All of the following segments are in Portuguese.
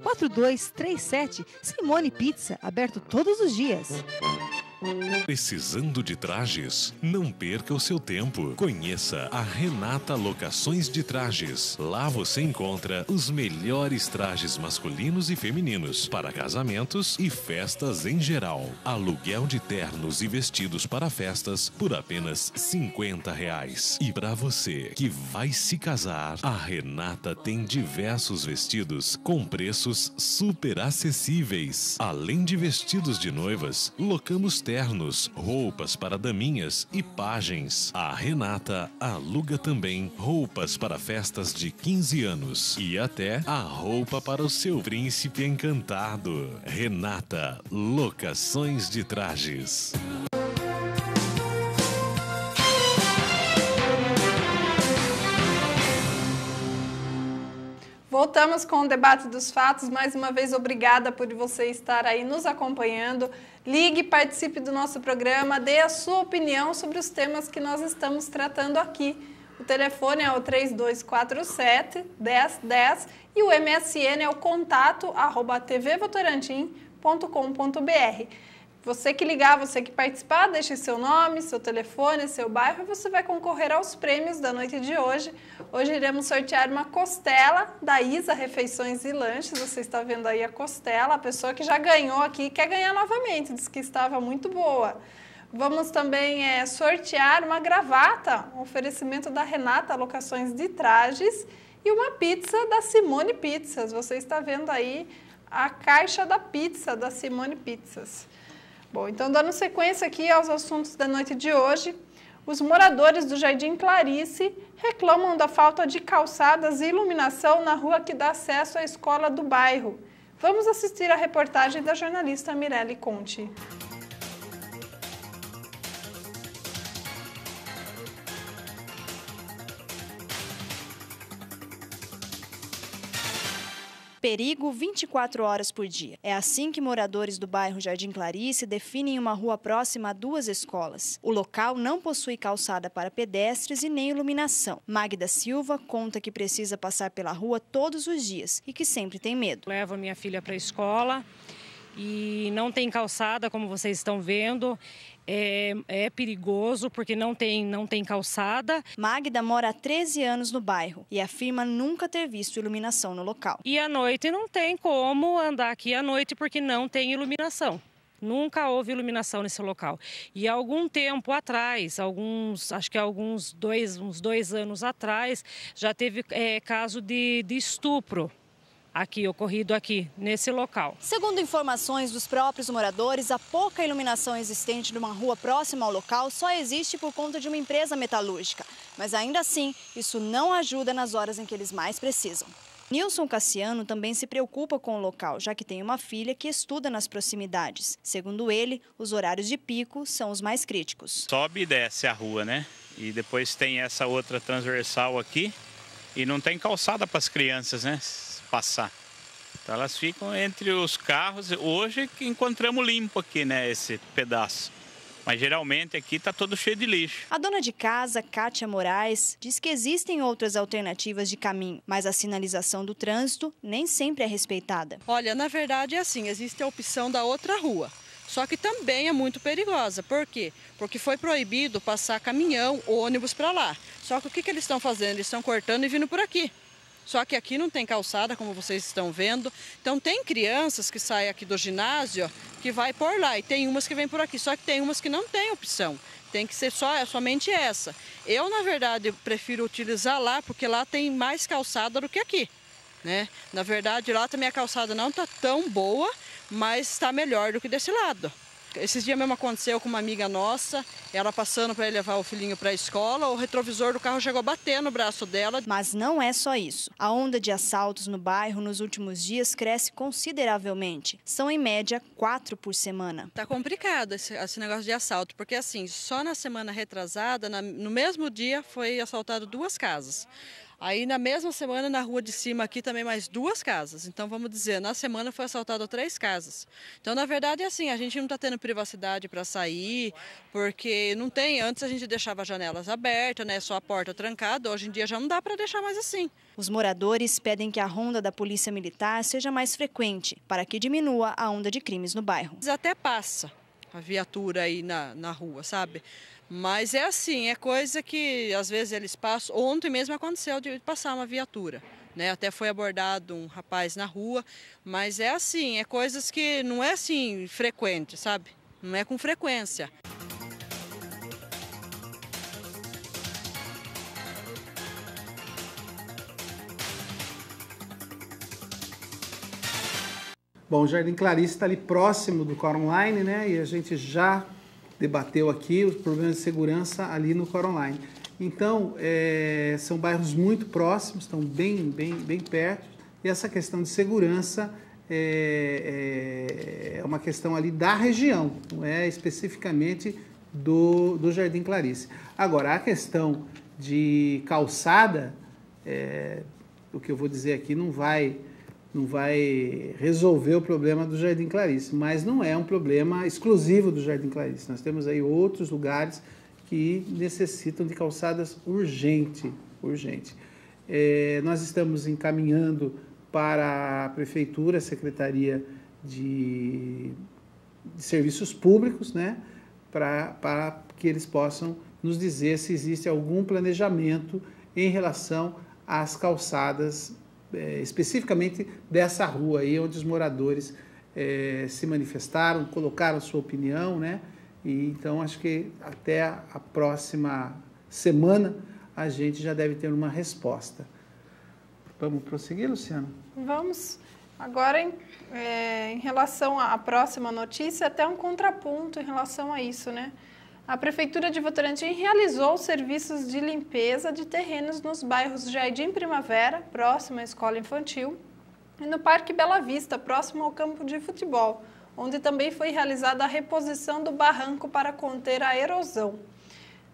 4237. Simone Pizza, aberto todos os dias. Precisando de trajes? Não perca o seu tempo. Conheça a Renata Locações de Trajes. Lá você encontra os melhores trajes masculinos e femininos para casamentos e festas em geral. Aluguel de ternos e vestidos para festas por apenas R$50. E para você que vai se casar, a Renata tem diversos vestidos com preços super acessíveis. Além de vestidos de noivas, locamos ternos, roupas para daminhas e pajens. A Renata aluga também roupas para festas de 15 anos e até a roupa para o seu príncipe encantado. Renata Locações de Trajes. Voltamos com o debate dos fatos. Mais uma vez, obrigada por você estar aí nos acompanhando. Ligue, participe do nosso programa, dê a sua opinião sobre os temas que nós estamos tratando aqui. O telefone é o 3247-1010 e o MSN é o contato@tvvotorantim.com.br. Você que ligar, você que participar, deixe seu nome, seu telefone, seu bairro e você vai concorrer aos prêmios da noite de hoje. Hoje iremos sortear uma costela da Isa Refeições e Lanches. Você está vendo aí a costela, a pessoa que já ganhou aqui quer ganhar novamente, diz que estava muito boa. Vamos também sortear uma gravata, um oferecimento da Renata Locações de Trajes e uma pizza da Simone Pizzas. Você está vendo aí a caixa da pizza da Simone Pizzas. Bom, então dando sequência aqui aos assuntos da noite de hoje, os moradores do Jardim Clarice reclamam da falta de calçadas e iluminação na rua que dá acesso à escola do bairro. Vamos assistir a reportagem da jornalista Mirelle Conte. Perigo 24 horas por dia. É assim que moradores do bairro Jardim Clarice definem uma rua próxima a 2 escolas. O local não possui calçada para pedestres e nem iluminação. Magda Silva conta que precisa passar pela rua todos os dias e que sempre tem medo. Levo a minha filha para a escola e não tem calçada, como vocês estão vendo. É perigoso porque não tem calçada. Magda mora há 13 anos no bairro e afirma nunca ter visto iluminação no local. E à noite não tem como andar aqui à noite porque não tem iluminação. Nunca houve iluminação nesse local. E há algum tempo atrás, acho que uns 2 anos atrás, já teve caso de estupro ocorrido aqui, nesse local. Segundo informações dos próprios moradores, a pouca iluminação existente numa rua próxima ao local só existe por conta de uma empresa metalúrgica. Mas ainda assim, isso não ajuda nas horas em que eles mais precisam. Nilson Cassiano também se preocupa com o local, já que tem uma filha que estuda nas proximidades. Segundo ele, os horários de pico são os mais críticos. Sobe e desce a rua, né? E depois tem essa outra transversal aqui e não tem calçada para as crianças, né? Passar. Então elas ficam entre os carros. Hoje que encontramos limpo aqui, né, esse pedaço. Mas geralmente aqui está todo cheio de lixo. A dona de casa, Kátia Moraes, diz que existem outras alternativas de caminho, mas a sinalização do trânsito nem sempre é respeitada. Olha, na verdade é assim, existe a opção da outra rua. Só que também é muito perigosa. Por quê? Porque foi proibido passar caminhão, ônibus para lá. Só que o que eles estão fazendo? Eles estão cortando e vindo por aqui. Só que aqui não tem calçada, como vocês estão vendo. Então tem crianças que saem aqui do ginásio que vai por lá. E tem umas que vêm por aqui. Só que tem umas que não tem opção. Tem que ser somente essa. Eu, na verdade, prefiro utilizar lá, porque lá tem mais calçada do que aqui, né? Na verdade, lá também a calçada não está tão boa, mas está melhor do que desse lado. Esses dias mesmo aconteceu com uma amiga nossa, ela passando para levar o filhinho para a escola, o retrovisor do carro chegou a bater no braço dela. Mas não é só isso. A onda de assaltos no bairro nos últimos dias cresce consideravelmente. São, em média, 4 por semana. Tá complicado esse negócio de assalto, porque assim, só na semana retrasada, no mesmo dia, foi assaltado 2 casas. Aí na mesma semana, na rua de cima aqui também mais 2 casas. Então vamos dizer, na semana foi assaltado 3 casas. Então na verdade é assim, a gente não está tendo privacidade para sair, porque não tem, antes a gente deixava as janelas abertas, né, só a porta trancada, hoje em dia já não dá para deixar mais assim. Os moradores pedem que a ronda da Polícia Militar seja mais frequente, para que diminua a onda de crimes no bairro. Até passa a viatura aí na rua, sabe? Mas é assim, é coisa que às vezes eles passam. Ontem mesmo aconteceu de passar uma viatura, né? Até foi abordado um rapaz na rua, mas é assim, é coisas que não é assim frequente, sabe? Não é com frequência. Bom, o Jardim Clarice está ali próximo do Coronline, né? E a gente já debateu aqui os problemas de segurança ali no Coronline. Então, são bairros muito próximos, estão bem perto. E essa questão de segurança é uma questão ali da região, não é especificamente do Jardim Clarice. Agora, a questão de calçada, o que eu vou dizer aqui não vai resolver o problema do Jardim Clarice, mas não é um problema exclusivo do Jardim Clarice. Nós temos aí outros lugares que necessitam de calçadas urgente. Nós estamos encaminhando para a Prefeitura, a Secretaria de Serviços Públicos, né, para que eles possam nos dizer se existe algum planejamento em relação às calçadas especificamente dessa rua aí, onde os moradores se manifestaram, colocaram sua opinião, né? E então acho que até a próxima semana a gente já deve ter uma resposta. Vamos prosseguir, Luciana? Vamos. Agora, em relação à próxima notícia, até um contraponto em relação a isso, né? A Prefeitura de Votorantim realizou serviços de limpeza de terrenos nos bairros Jardim Primavera, próximo à escola infantil, e no Parque Bela Vista, próximo ao campo de futebol, onde também foi realizada a reposição do barranco para conter a erosão.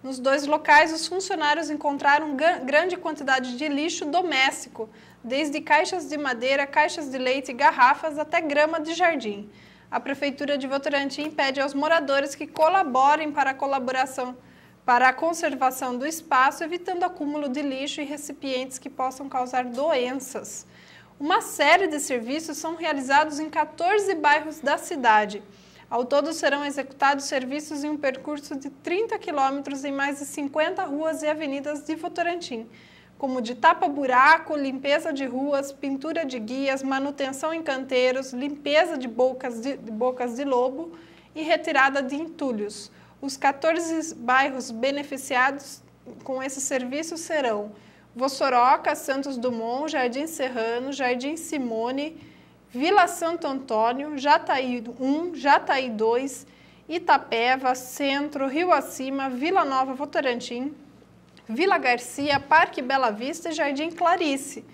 Nos 2 locais, os funcionários encontraram grande quantidade de lixo doméstico, desde caixas de madeira, caixas de leite e garrafas até grama de jardim. A Prefeitura de Votorantim pede aos moradores que colaborem para a conservação do espaço, evitando acúmulo de lixo e recipientes que possam causar doenças. Uma série de serviços são realizados em 14 bairros da cidade. Ao todo, serão executados serviços em um percurso de 30 quilômetros em mais de 50 ruas e avenidas de Votorantim, como de tapa-buraco, limpeza de ruas, pintura de guias, manutenção em canteiros, limpeza de bocas de lobo e retirada de entulhos. Os 14 bairros beneficiados com esses serviços serão Vossoroca, Santos Dumont, Jardim Serrano, Jardim Simone, Vila Santo Antônio, Jataí 1, Jataí 2, Itapeva, Centro, Rio Acima, Vila Nova Votorantim, Vila Garcia, Parque Bela Vista e Jardim Clarice.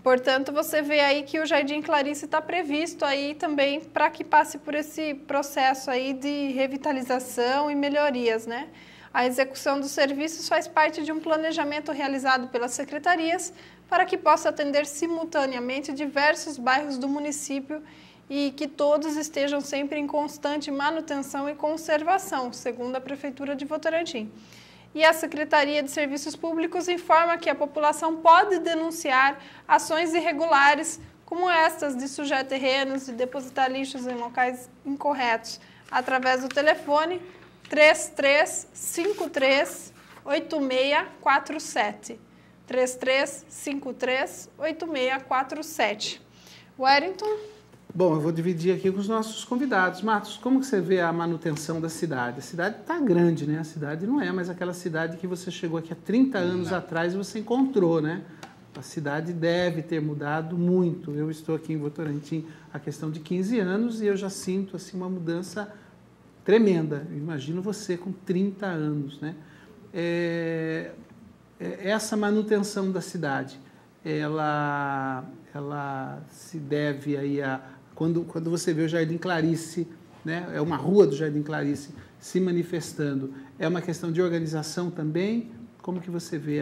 Portanto, você vê aí que o Jardim Clarice está previsto aí também para que passe por esse processo aí de revitalização e melhorias, né? A execução dos serviços faz parte de um planejamento realizado pelas secretarias para que possa atender simultaneamente diversos bairros do município e que todos estejam sempre em constante manutenção e conservação, segundo a Prefeitura de Votorantim. E a Secretaria de Serviços Públicos informa que a população pode denunciar ações irregulares, como estas de sujar terrenos, de depositar lixos em locais incorretos, através do telefone 3353-8647. 3353-8647. Wellington? Bom, eu vou dividir aqui com os nossos convidados. Marcos, como que você vê a manutenção da cidade? A cidade está grande, né? A cidade não é mais aquela cidade que você chegou aqui há 30 anos atrás e você encontrou, né? A cidade deve ter mudado muito. Eu estou aqui em Votorantim há questão de 15 anos e eu já sinto assim, uma mudança tremenda. Eu imagino você com 30 anos, né? Essa manutenção da cidade, ela se deve aí a... Quando você vê o Jardim Clarice, né, é uma rua do Jardim Clarice se manifestando, é uma questão de organização também? Como que você vê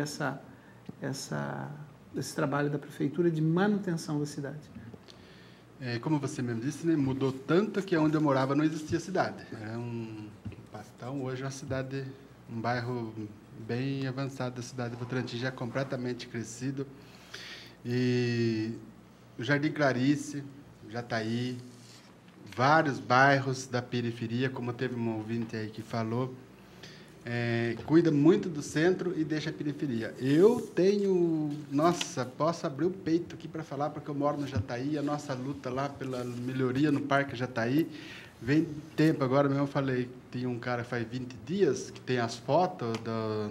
esse trabalho da prefeitura de manutenção da cidade. Como você mesmo disse, né, mudou tanto que onde eu morava não existia cidade. Era um pastão, hoje é uma cidade, um bairro bem avançado da cidade de Votorantim, já completamente crescido. E o Jardim Clarice, Jataí, vários bairros da periferia, como teve um ouvinte aí que falou, cuida muito do centro e deixa a periferia. Eu tenho, posso abrir o peito aqui para falar, porque eu moro no Jataí, a nossa luta lá pela melhoria no Parque Jataí, vem tempo, agora mesmo eu falei, tem um cara faz 20 dias que tem as fotos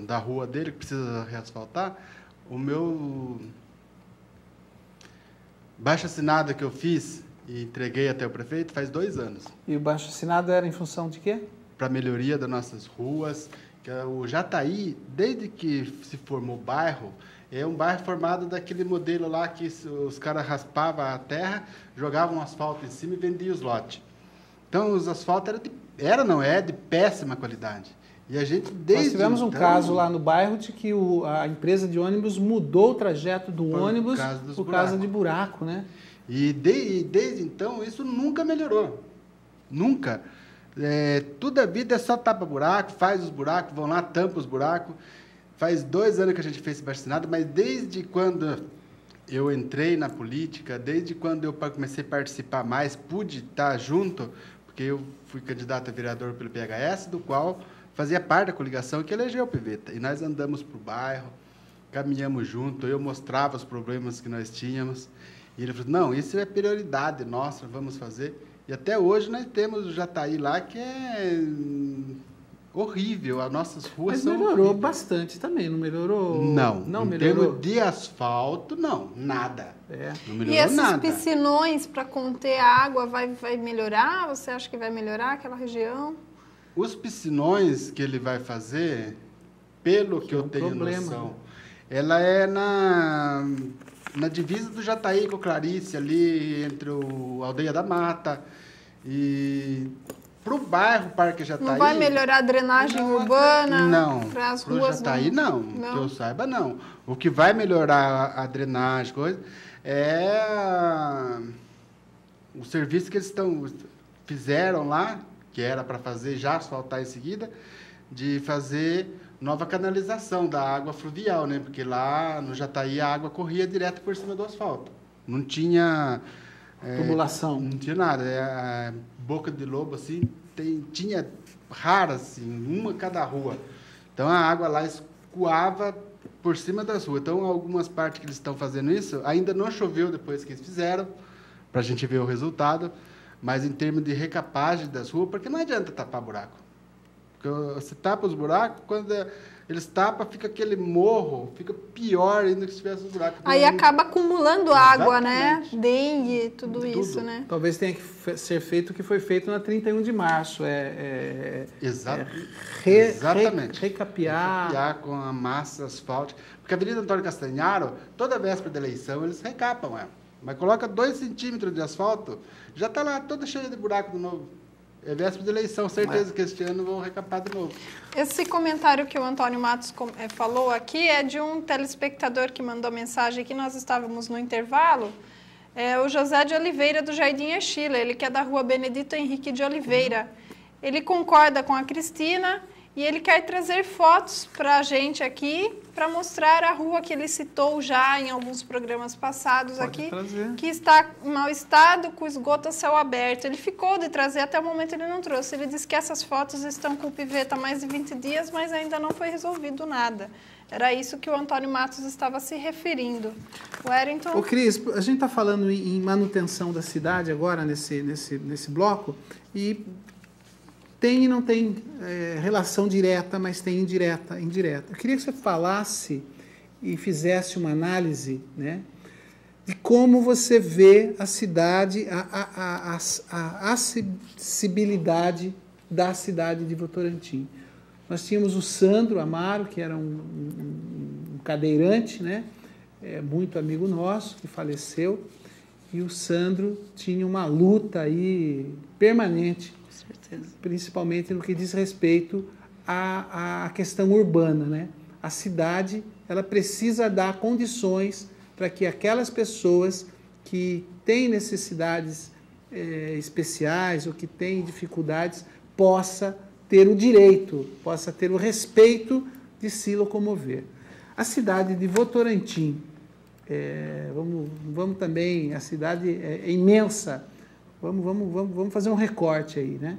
da rua dele, que precisa reasfaltar, o meu baixo-assinado que eu fiz e entreguei até o prefeito faz 2 anos. E o baixo-assinado era em função de quê? Para a melhoria das nossas ruas. Que o Jataí, desde que se formou bairro, é um bairro formado daquele modelo lá que os caras raspavam a terra, jogavam asfalto em cima e vendiam os lotes. Então, os asfaltos é de péssima qualidade. E a gente, desde Nós tivemos um caso lá no bairro de que a empresa de ônibus mudou o trajeto do ônibus por causa de buraco, né? E desde então, isso nunca melhorou. Nunca. Toda a vida é só tapa-buraco, faz os buracos, vão lá, tampa os buracos. Faz 2 anos que a gente fez esse baixo-assinado, mas desde quando eu entrei na política, desde quando eu comecei a participar mais, pude estar junto, porque eu fui candidato a vereador pelo PHS, do qual fazia parte da coligação que elegeu o Piveta. E nós andamos para o bairro, caminhamos junto, eu mostrava os problemas que nós tínhamos. E ele falou, não, isso é prioridade nossa, vamos fazer. E até hoje nós temos o Jataí lá, que é horrível, as nossas ruas são melhorou horríveis. Bastante também, não melhorou? Não melhorou. Em termos de asfalto, não, nada. Não melhorou e esses nada. piscinões para conter a água vai melhorar? Você acha que vai melhorar aquela região? Os piscinões que ele vai fazer, pelo que eu tenho noção, ela é na divisa do Jataí com o Clarice, ali entre a Aldeia da Mata. E para o bairro Parque Jataí... Não vai melhorar a drenagem urbana? Não, para as para o ruas Jataí não, que eu saiba não. O que vai melhorar a drenagem, é o serviço que eles fizeram lá, que era para fazer, já asfaltar em seguida, de fazer nova canalização da água fluvial, né? Porque lá no Jataí a água corria direto por cima do asfalto. Não tinha... tubulação. Não tinha nada. A boca de lobo, assim, tinha rara, assim, uma cada rua. Então a água lá escoava por cima das ruas. Então, algumas partes que eles estão fazendo isso, ainda não choveu depois que eles fizeram, para a gente ver o resultado, mas em termos de recapagem das ruas, porque não adianta tapar buraco. Porque você tapa os buracos, quando eles tapam, fica aquele morro, fica pior ainda que se tivesse os buracos. Aí acaba acumulando água, né? Dengue, tudo isso, né? Talvez tenha que ser feito o que foi feito na 31 de março. Exatamente. Recapear com a massa asfáltica. Porque a Avenida Antônio Castanharo, toda véspera da eleição, eles recapam ela. Mas coloca 2 centímetros de asfalto, já está lá toda cheia de buraco de novo. É véspera de eleição, certeza que este ano vão recapar de novo. Esse comentário que o Antônio Matos falou aqui é de um telespectador que mandou mensagem aqui, nós estávamos no intervalo, o José de Oliveira, do Jardim Erchila, ele que é da rua Benedito Henrique de Oliveira. Ele concorda com a Cristina e ele quer trazer fotos para a gente aqui, para mostrar a rua que ele citou já em alguns programas passados. Pode aqui, trazer. Que está em mau estado, com esgoto a céu aberto. Ele ficou de trazer, até o momento ele não trouxe. Ele disse que essas fotos estão com o Piveta há mais de 20 dias, mas ainda não foi resolvido nada. Era isso que o Antônio Matos estava se referindo. O Wellington... Ô, Cris, a gente está falando em manutenção da cidade agora, nesse bloco, e tem e não tem relação direta, mas tem indireta. Eu queria que você falasse e fizesse uma análise, né, de como você vê a cidade, a acessibilidade da cidade de Votorantim. Nós tínhamos o Sandro Amaro, que era um cadeirante, né, muito amigo nosso, que faleceu, e o Sandro tinha uma luta aí permanente, principalmente no que diz respeito à questão urbana, né? A cidade, ela precisa dar condições para que aquelas pessoas que têm necessidades especiais ou que têm dificuldades possa ter o direito, possa ter o respeito de se locomover. A cidade de Votorantim, vamos também, a cidade é imensa, vamos fazer um recorte aí, né?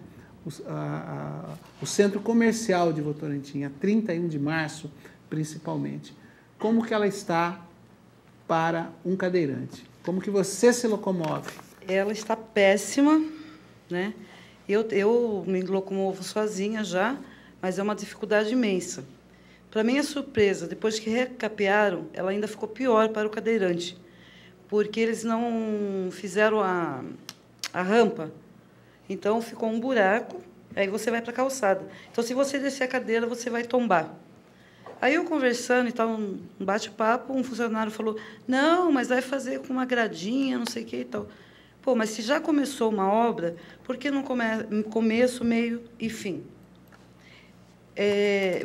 O centro comercial de Votorantim, a 31 de março, principalmente. Como que ela está para um cadeirante? Como que você se locomove? Ela está péssima, né? Eu me locomovo sozinha já, mas é uma dificuldade imensa. Para minha surpresa, depois que recapearam, ela ainda ficou pior para o cadeirante, porque eles não fizeram a rampa. Então, ficou um buraco, aí você vai para a calçada. Então, se você descer a cadeira, você vai tombar. Aí, eu conversando e tal, um bate-papo, um funcionário falou, não, mas vai fazer com uma gradinha, não sei o que e tal. Pô, mas se já começou uma obra, por que não começo, meio e fim?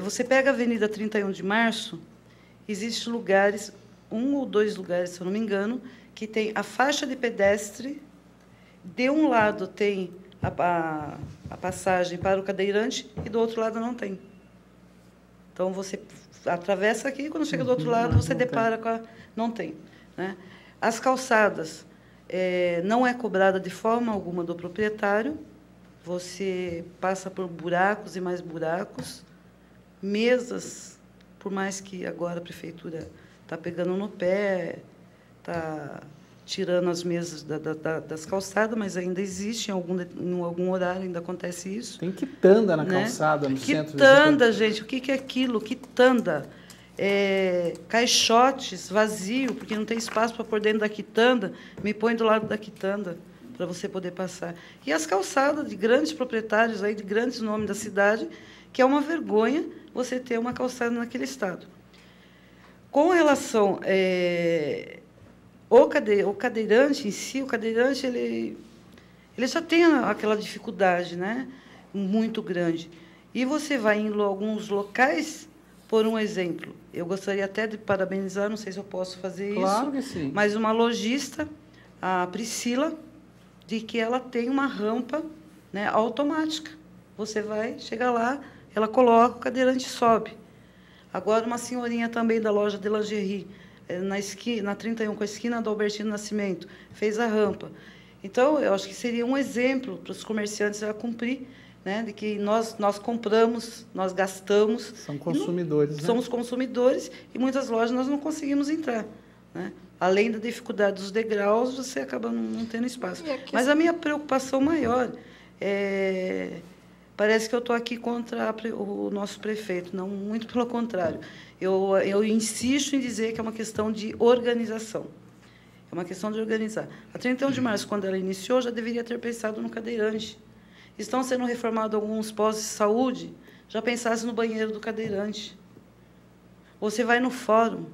Você pega a Avenida 31 de Março, existem lugares, 1 ou 2 lugares, se eu não me engano, que tem a faixa de pedestre, de um lado tem a passagem para o cadeirante e do outro lado não tem. Então, você atravessa aqui e, quando chega do outro lado, você depara com a... Não tem. Né? As calçadas não é cobrada de forma alguma do proprietário. Você passa por buracos e mais buracos. Mesas, por mais que agora a prefeitura está pegando no pé, está tirando as mesas das calçadas, mas ainda existe, em algum horário ainda acontece isso. Tem quitanda na calçada, no centro. Quitanda, gente, o que é aquilo? Quitanda. Caixotes vazio, porque não tem espaço para pôr dentro da quitanda, me põe do lado da quitanda para você poder passar. E as calçadas de grandes proprietários, aí, de grandes nomes da cidade, que é uma vergonha você ter uma calçada naquele estado. Com relação... O cadeirante em si, ele já tem aquela dificuldade, né, muito grande. E você vai em alguns locais, por um exemplo, eu gostaria até de parabenizar, não sei se eu posso fazer isso. Claro que sim. Mas uma lojista, a Priscila, de que ela tem uma rampa, né, automática. Você vai, chega lá, ela coloca, o cadeirante sobe. Agora, uma senhorinha também da loja de lingerie, na 31, com a esquina do Albertino Nascimento, fez a rampa. Então, eu acho que seria um exemplo para os comerciantes a cumprir, né, de que nós compramos, nós gastamos. São consumidores, né? Somos consumidores e muitas lojas nós não conseguimos entrar. Né? Além da dificuldade dos degraus, você acaba não tendo espaço. Mas a minha preocupação maior parece que eu estou aqui contra o nosso prefeito, não, muito pelo contrário. Eu insisto em dizer que é uma questão de organização. É uma questão de organizar. A 31 de março, quando ela iniciou, já deveria ter pensado no cadeirante. Estão sendo reformados alguns postos de saúde, já pensasse no banheiro do cadeirante. Você vai no fórum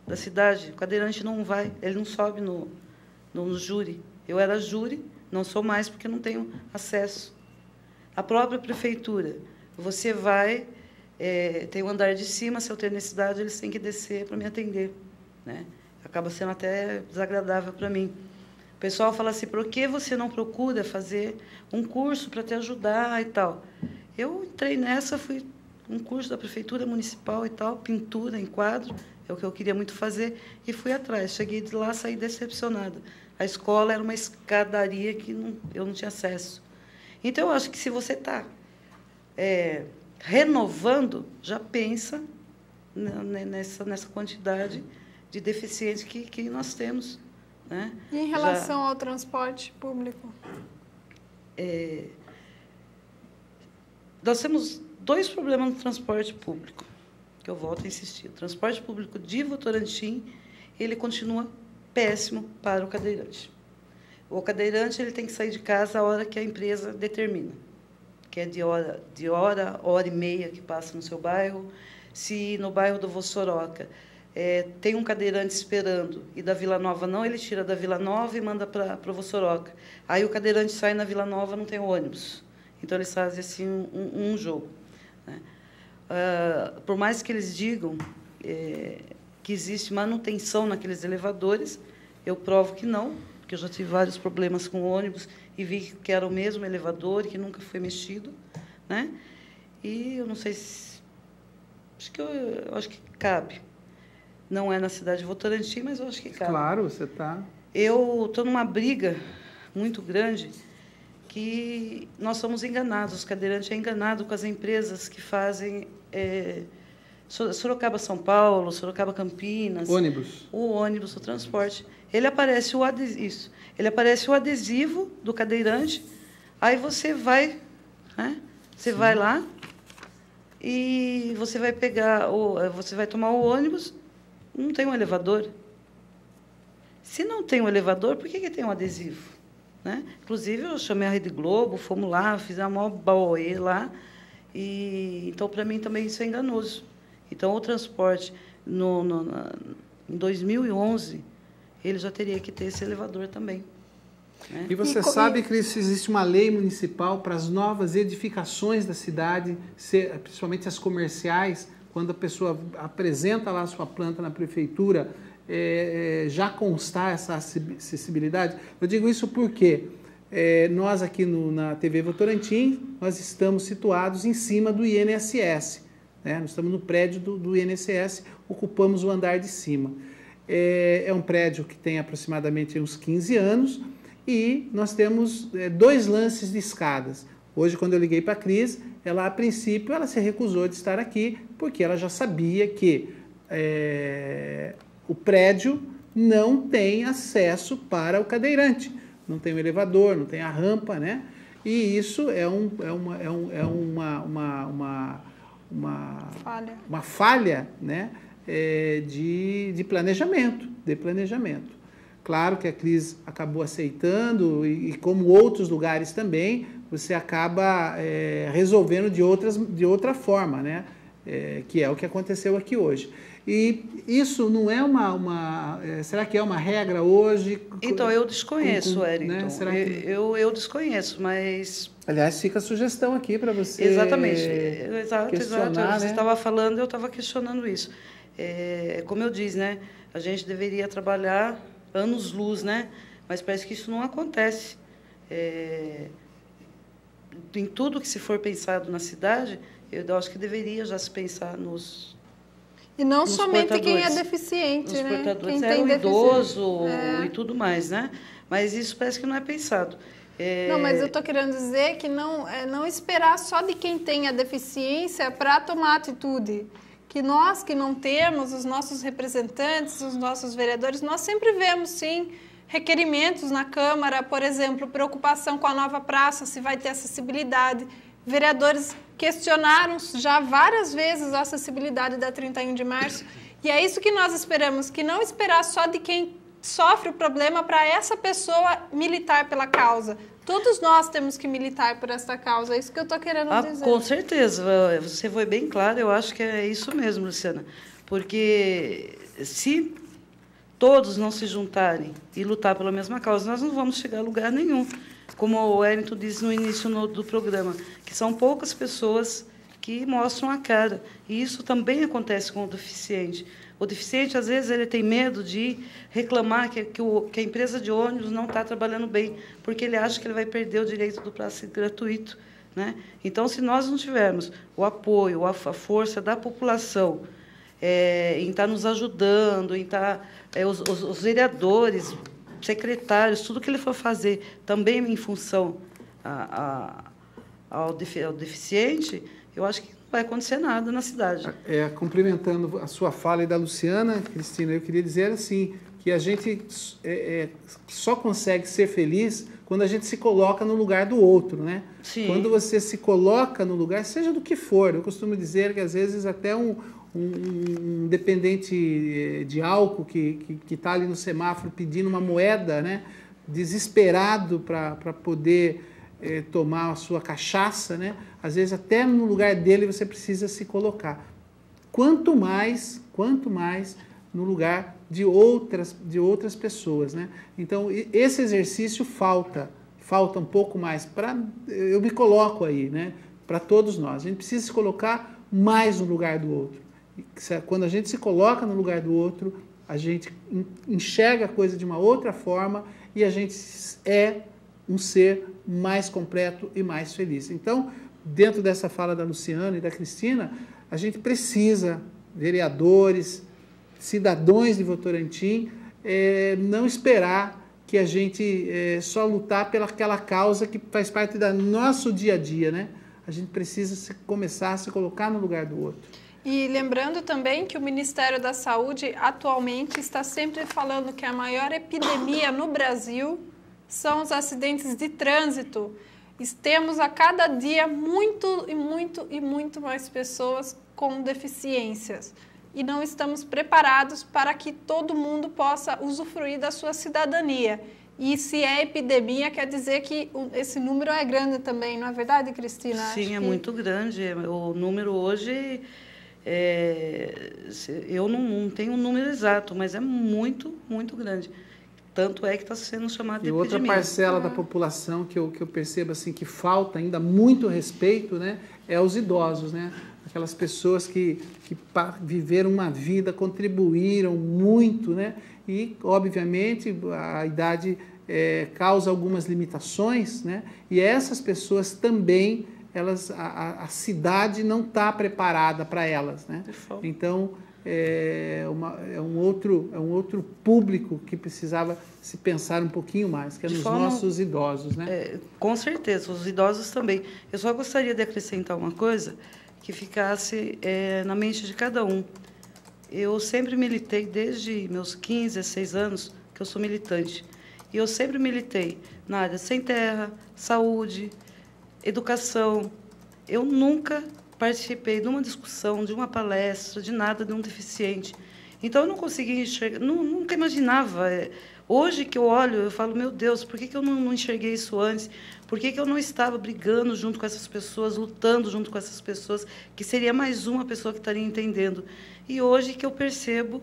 da cidade, o cadeirante não vai, ele não sobe no júri. Eu era júri, não sou mais porque não tenho acesso. A própria prefeitura, você vai, tem o andar de cima, se eu ter necessidade, eles têm que descer para me atender. Né? Acaba sendo até desagradável para mim. O pessoal fala assim, por que você não procura fazer um curso para te ajudar e tal? Eu entrei nessa, fui um curso da prefeitura municipal e tal, pintura em quadro, é o que eu queria muito fazer, e fui atrás. Cheguei de lá, saí decepcionada. A escola era uma escadaria que eu não tinha acesso. Então, eu acho que se você está renovando, já pensa nessa quantidade de deficientes que nós temos. Né? E em relação ao transporte público? Nós temos 2 problemas no transporte público, que eu volto a insistir. O transporte público de Votorantim, ele continua péssimo para o cadeirante. O cadeirante ele tem que sair de casa a hora que a empresa determina, que é de hora e meia que passa no seu bairro. Se no bairro do Vossoroca tem um cadeirante esperando e da Vila Nova não, ele tira da Vila Nova e manda para o Vossoroca. Aí o cadeirante sai na Vila Nova, não tem ônibus. Então, eles fazem assim um jogo. Né? Por mais que eles digam, que existe manutenção naqueles elevadores. Eu provo que não, porque eu já tive vários problemas com ônibus e vi que era o mesmo elevador e que nunca foi mexido, né? E eu não sei se... eu acho que cabe. Não é na cidade de Votorantim, mas eu acho que cabe. Claro, você está... Eu estou numa briga muito grande que nós somos enganados, os cadeirantes é enganado com as empresas que fazem Sorocaba-São Paulo, Sorocaba-Campinas. Ônibus. O ônibus, o transporte. Ele aparece o adesivo do cadeirante, aí você vai, né? Você vai lá e você vai você vai tomar o ônibus, não tem um elevador. Se não tem um elevador, por que tem um adesivo? Né? Inclusive, eu chamei a Rede Globo, fomos lá, fizemos uma baoê lá. Então, para mim, também isso é enganoso. Então, o transporte, em 2011, ele já teria que ter esse elevador também. Né? E você sabe, Cris, existe uma lei municipal para as novas edificações da cidade, principalmente as comerciais, quando a pessoa apresenta lá a sua planta na prefeitura, já constar essa acessibilidade. Eu digo isso porque nós aqui na TV Votorantim, nós estamos situados em cima do INSS. Né? Nós estamos no prédio do INSS, ocupamos o andar de cima. É um prédio que tem aproximadamente uns 15 anos e nós temos 2 lances de escadas. Hoje, quando eu liguei para a Cris, ela, a princípio, ela se recusou de estar aqui porque ela já sabia que o prédio não tem acesso para o cadeirante. Não tem o elevador, não tem a rampa, né? E isso é uma falha, né? De planejamento, Claro que a Cris acabou aceitando e como outros lugares também, você acaba resolvendo de outra forma, né? Que é o que aconteceu aqui hoje. E isso não é será que é uma regra hoje? Então, eu desconheço, Wellington. Né? Será que... eu desconheço, mas... Aliás, fica a sugestão aqui para você Exato. Né? Você estava falando, eu estava questionando isso. Como eu disse, né? A gente deveria trabalhar anos-luz, né? Mas parece que isso não acontece. Em tudo que se for pensado na cidade, eu acho que deveria já se pensar nos... E não somente quem é deficiente, né? Quem tem o idoso e tudo mais, né? Mas isso parece que não é pensado. Não, mas eu estou querendo dizer que não esperar só de quem tem a deficiência para tomar atitude. Que nós que não temos, os nossos representantes, os nossos vereadores, nós sempre vemos, sim, requerimentos na Câmara, por exemplo, preocupação com a nova praça, se vai ter acessibilidade. Vereadores questionaram já várias vezes a acessibilidade da 31 de março. E é isso que nós esperamos, que não esperar só de quem sofre o problema para essa pessoa militar pela causa. Todos nós temos que militar por essa causa, é isso que eu estou querendo dizer. Com certeza, você foi bem claro, eu acho que é isso mesmo, Luciana. Porque se todos não se juntarem e lutar pela mesma causa, nós não vamos chegar a lugar nenhum. Como o Wellington disse no início do programa, que são poucas pessoas que mostram a cara. E isso também acontece com o deficiente. O deficiente, às vezes, ele tem medo de reclamar que a empresa de ônibus não está trabalhando bem, porque ele acha que ele vai perder o direito do passe gratuito. Né? Então, se nós não tivermos o apoio, a força da população em estar nos ajudando, em estar os vereadores, secretários, tudo que ele for fazer também em função ao deficiente, eu acho que não vai acontecer nada na cidade. Complementando a sua fala e da Luciana, Cristina, eu queria dizer assim, que a gente só consegue ser feliz quando a gente se coloca no lugar do outro, né? Sim. Quando você se coloca no lugar, seja do que for, eu costumo dizer que às vezes até um dependente de álcool que está ali no semáforo pedindo uma moeda, né? Desesperado para poder tomar a sua cachaça, né? Às vezes até no lugar dele você precisa se colocar. Quanto mais no lugar de outras pessoas, né? Então esse exercício falta um pouco mais eu me coloco aí, né? Para todos nós, a gente precisa se colocar mais no lugar do outro. Quando a gente se coloca no lugar do outro, a gente enxerga a coisa de uma outra forma e a gente é um ser mais completo e mais feliz. Então, dentro dessa fala da Luciana e da Cristina, a gente precisa, vereadores, cidadãos de Votorantim, não esperar que a gente só lutar pelaquela causa que faz parte do nosso dia a dia, né? A gente precisa começar a se colocar no lugar do outro. E lembrando também que o Ministério da Saúde atualmente está sempre falando que a maior epidemia no Brasil são os acidentes de trânsito. Temos a cada dia muito mais pessoas com deficiências. E não estamos preparados para que todo mundo possa usufruir da sua cidadania. E se é epidemia, quer dizer que esse número é grande também, não é verdade, Cristina? Sim, é muito grande. O número hoje, eu não tenho um número exato, mas é muito grande. Tanto é que está sendo chamado de epidemia. E outra parcela da população que eu percebo assim, que falta ainda muito respeito, né, é os idosos, né? Aquelas pessoas que viveram uma vida, contribuíram muito, né? E, obviamente, a idade causa algumas limitações, né? E essas pessoas também, a cidade não está preparada para elas, né? Então, é um outro público que precisava se pensar um pouquinho mais, que é nos nossos idosos, né? Com certeza, os idosos também. Eu só gostaria de acrescentar uma coisa que ficasse na mente de cada um. Eu sempre militei, desde meus 15, 16 anos, que eu sou militante. E eu sempre militei na área sem terra, saúde, educação. Eu nunca participei de uma discussão, de uma palestra, de nada de um deficiente. Então, eu não conseguia enxergar, nunca imaginava. Hoje que eu olho, eu falo, meu Deus, por que eu não enxerguei isso antes? Por que eu não estava brigando junto com essas pessoas, lutando junto com essas pessoas, que seria mais uma pessoa que estaria entendendo? E hoje que eu percebo,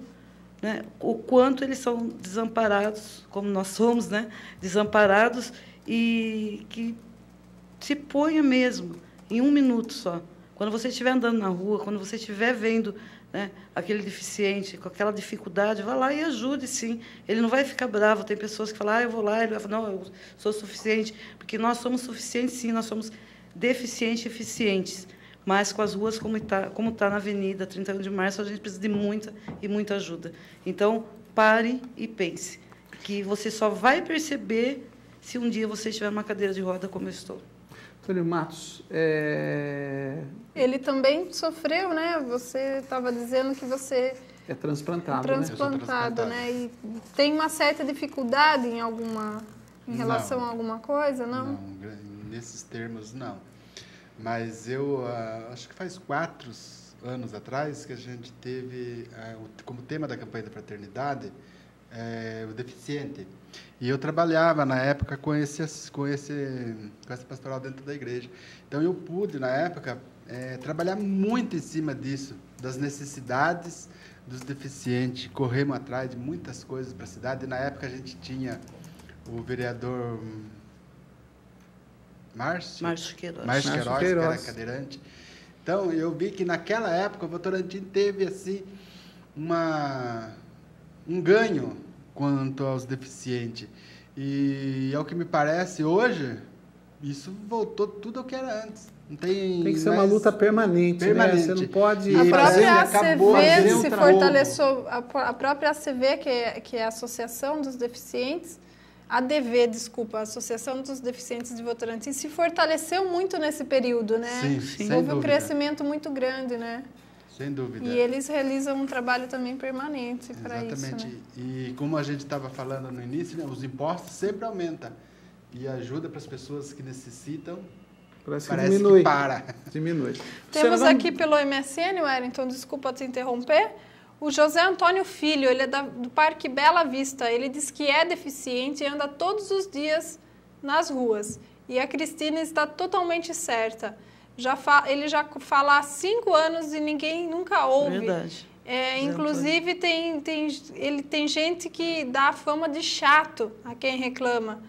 né, o quanto eles são desamparados, como nós somos, né, desamparados, e que se ponha mesmo, em 1 minuto só. Quando você estiver andando na rua, quando você estiver vendo, né, aquele deficiente com aquela dificuldade, vá lá e ajude, sim. Ele não vai ficar bravo. Tem pessoas que falam, eu vou lá, ele vai falar, não, eu sou suficiente. Porque nós somos suficientes, sim, nós somos deficientes e eficientes. Mas com as ruas como está na Avenida 31 de Março, a gente precisa de muita ajuda. Então, pare e pense, que você só vai perceber se um dia você estiver numa cadeira de roda como eu estou. Antônio Matos, ele também sofreu, né? Você estava dizendo que você é transplantado, né? E tem uma certa dificuldade em relação a alguma coisa, não? Não, nesses termos não. Mas eu acho que faz 4 anos atrás que a gente teve como tema da campanha da fraternidade o deficiente. E eu trabalhava, na época, com essa pastoral dentro da igreja. Então, eu pude, na época, trabalhar muito em cima disso, das necessidades dos deficientes. Corremos atrás de muitas coisas para a cidade. E, na época, a gente tinha o vereador Márcio Queiroz, que era cadeirante. Então, eu vi que, naquela época, o Votorantim teve, assim, um ganho quanto aos deficientes. E, ao que me parece, hoje, isso voltou tudo ao que era antes. Não tem que ser uma luta permanente, né? Você não pode... A própria ACV se fortaleceu, a própria ACV, que é a Associação dos Deficientes, a Associação dos Deficientes de Votorantim, se fortaleceu muito nesse período, né? Sim, houve um crescimento muito grande, né? Sem dúvida. E eles realizam um trabalho também permanente para isso. Exatamente. Né? E como a gente estava falando no início, né, os impostos sempre aumentam. E ajuda para as pessoas que necessitam, parece diminui. Que para. Diminui. Temos aqui pelo MSN, Wellington, desculpa te interromper, o José Antônio Filho, ele é do Parque Bela Vista. Ele diz que é deficiente e anda todos os dias nas ruas. E a Cristina está totalmente certa. Ele já fala há 5 anos e ninguém nunca ouve. Verdade. Inclusive, tem gente que dá a fama de chato a quem reclama.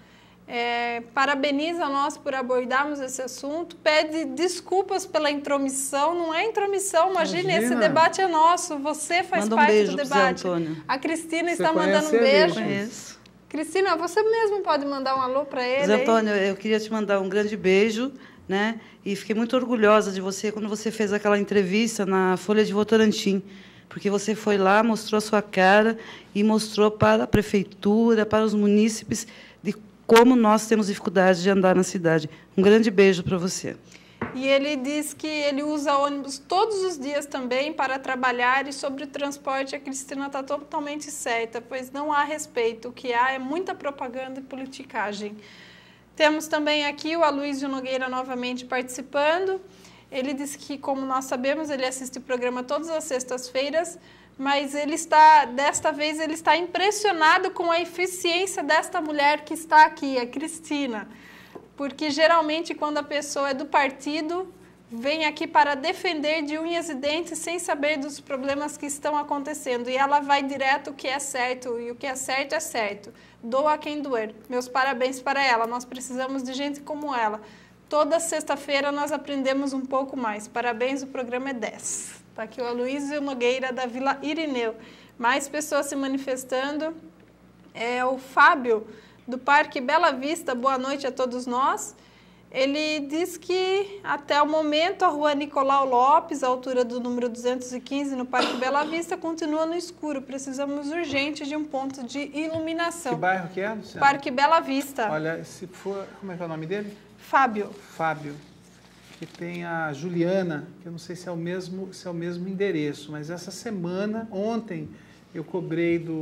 parabeniza nós por abordarmos esse assunto, pede desculpas pela intromissão, não é intromissão, imagine, esse debate é nosso, você faz parte do debate. Zé Antônio. A Cristina está mandando um beijo. Conheço. Cristina, você mesmo pode mandar um alô para ele? Zé Antônio, eu queria te mandar um grande beijo, né? E fiquei muito orgulhosa de você quando você fez aquela entrevista na Folha de Votorantim, porque você foi lá, mostrou a sua cara e mostrou para a prefeitura, para os munícipes, de como nós temos dificuldade de andar na cidade. Um grande beijo para você. E ele diz que ele usa ônibus todos os dias também para trabalhar, e sobre o transporte a Cristina está totalmente certa, pois não há respeito. O que há é muita propaganda e politicagem. Temos também aqui o Aloysio Nogueira novamente participando. Ele disse que, como nós sabemos, ele assiste o programa todas as sextas-feiras, mas desta vez ele está impressionado com a eficiência desta mulher que está aqui, a Cristina. Porque, geralmente, quando a pessoa é do partido, vem aqui para defender de unhas e dentes sem saber dos problemas que estão acontecendo. E ela vai direto o que é certo, e o que é certo é certo. Doa a quem doer. Meus parabéns para ela. Nós precisamos de gente como ela. Toda sexta-feira nós aprendemos um pouco mais. Parabéns, o programa é 10. Está aqui o Aloysio Nogueira, da Vila Irineu. Mais pessoas se manifestando. O Fábio, do Parque Bela Vista, boa noite a todos nós. Ele diz que, até o momento, a rua Nicolau Lopes, a altura do número 215, no Parque Bela Vista, continua no escuro. Precisamos urgente de um ponto de iluminação. Que bairro que é, Luciana? Parque Bela Vista. Olha, se for... Como é que é o nome dele? Fábio. Fábio. Que tem a Juliana, que eu não sei se é o mesmo endereço, mas essa semana, ontem, eu cobrei de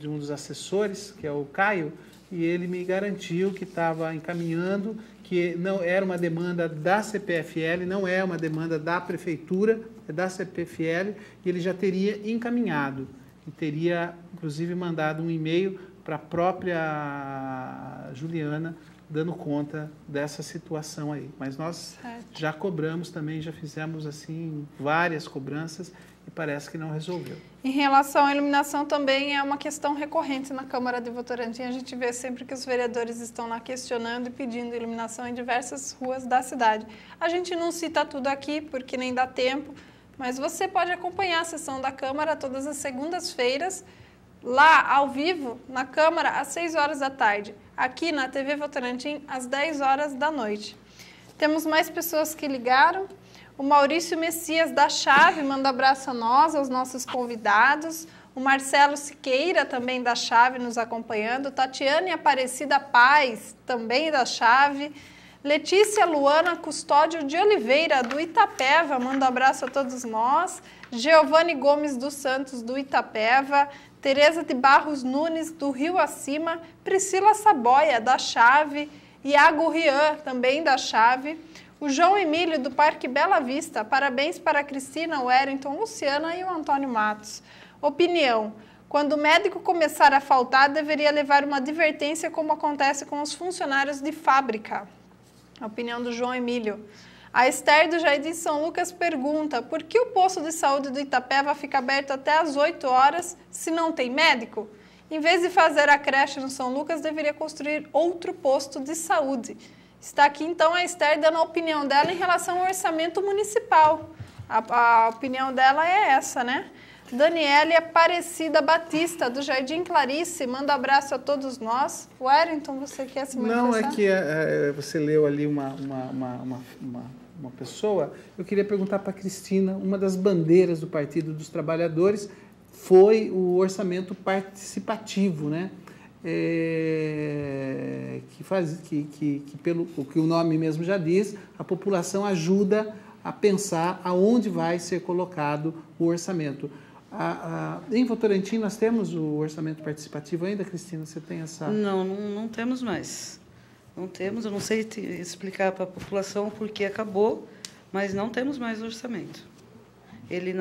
um dos assessores, que é o Caio, e ele me garantiu que estava encaminhando, que não era uma demanda da CPFL, não é uma demanda da prefeitura, é da CPFL, e ele já teria encaminhado, e teria, inclusive, mandado um e-mail para a própria Juliana, dando conta dessa situação aí. Mas nós já cobramos também, já fizemos assim várias cobranças e parece que não resolveu. Em relação à iluminação também é uma questão recorrente na Câmara de Votorantim. A gente vê sempre que os vereadores estão lá questionando e pedindo iluminação em diversas ruas da cidade. A gente não cita tudo aqui porque nem dá tempo, mas você pode acompanhar a sessão da Câmara todas as segundas-feiras, lá ao vivo, na Câmara, às 6 horas da tarde. Aqui na TV Votorantim, às 10 horas da noite. Temos mais pessoas que ligaram. O Maurício Messias, da Chave, manda abraço a nós, aos nossos convidados. O Marcelo Siqueira, também da Chave, nos acompanhando. Tatiane Aparecida Paz, também da Chave. Letícia Luana Custódio de Oliveira, do Itapeva, manda abraço a todos nós. Giovanni Gomes dos Santos, do Itapeva. Tereza de Barros Nunes, do Rio Acima. Priscila Saboia, da Chave. Iago Rian, também da Chave. O João Emílio, do Parque Bela Vista. Parabéns para a Cristina, o Wellington, Luciana e o Antônio Matos. Opinião. Quando o médico começar a faltar, deveria levar uma advertência, como acontece com os funcionários de fábrica. A opinião do João Emílio. A Esther do Jardim São Lucas pergunta: por que o posto de saúde do Itapeva fica aberto até às 8 horas se não tem médico? Em vez de fazer a creche no São Lucas, deveria construir outro posto de saúde. Está aqui, então, a Esther dando a opinião dela em relação ao orçamento municipal. A opinião dela é essa, né? Daniele Aparecida Batista, do Jardim Clarice, manda abraço a todos nós. Wellington, você quer se manifestar? Não, é que você leu ali uma pessoa. Eu queria perguntar para a Cristina, uma das bandeiras do Partido dos Trabalhadores foi o orçamento participativo, né? Que pelo o que o nome mesmo já diz, a população ajuda a pensar aonde vai ser colocado o orçamento. Em Votorantim nós temos o orçamento participativo ainda, Cristina? Você tem essa... Não temos mais. Não temos, eu não sei explicar para a população por que acabou, mas não temos mais orçamento. Ele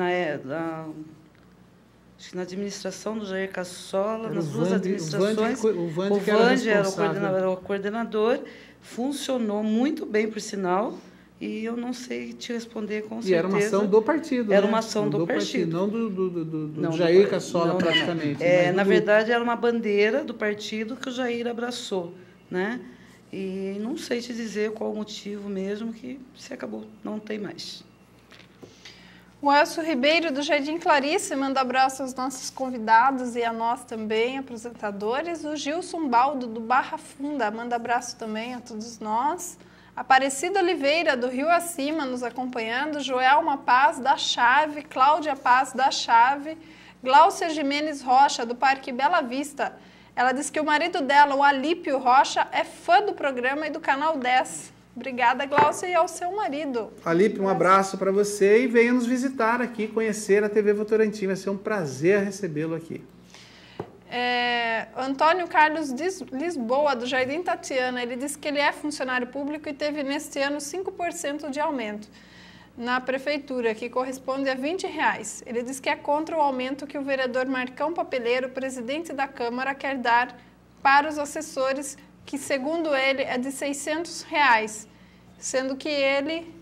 acho que na administração do Jair Cassola, nas duas administrações, o Vande era o coordenador, funcionou muito bem, por sinal, e eu não sei te responder com certeza. E era uma ação do partido, Era uma ação do partido. Não do Jair Cassola, praticamente. Na verdade, era uma bandeira do partido que o Jair abraçou. né? E não sei te dizer qual o motivo mesmo que se acabou, não tem mais. O Elcio Ribeiro, do Jardim Clarice, manda abraço aos nossos convidados e a nós também, apresentadores. O Gilson Baldo, do Barra Funda, manda abraço também a todos nós. Aparecida Oliveira, do Rio Acima, nos acompanhando. Joelma Paz, da Chave. Cláudia Paz, da Chave. Gláucia Jimenez Rocha, do Parque Bela Vista. Ela diz que o marido dela, o Alípio Rocha, é fã do programa e do Canal 10. Obrigada, Gláucia, e ao seu marido. Alípio, um abraço para você e venha nos visitar aqui, conhecer a TV Votorantim. Vai ser um prazer recebê-lo aqui. Antônio Carlos Lisboa, do Jardim Tatiana, ele disse que ele é funcionário público e teve neste ano 5% de aumento na prefeitura, que corresponde a R$20. Ele diz que é contra o aumento que o vereador Marcão Papeleiro, presidente da Câmara, quer dar para os assessores, que segundo ele é de R$600, sendo que ele,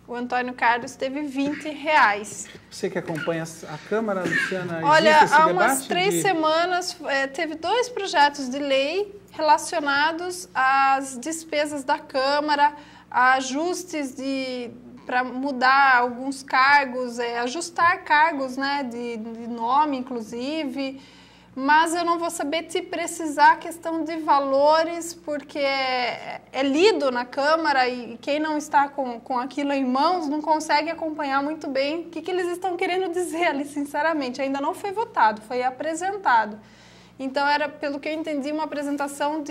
o Antônio Carlos, teve R$20. Você que acompanha a Câmara, Luciana, olha, há umas 3 semanas teve 2 projetos de lei relacionados às despesas da Câmara, a ajustes para mudar alguns cargos, ajustar cargos, né, de nome, inclusive. Mas eu não vou saber te precisar a questão de valores, porque é lido na Câmara e quem não está com aquilo em mãos não consegue acompanhar muito bem o que eles estão querendo dizer ali, sinceramente. Ainda não foi votado, foi apresentado. Então, era, pelo que eu entendi, uma apresentação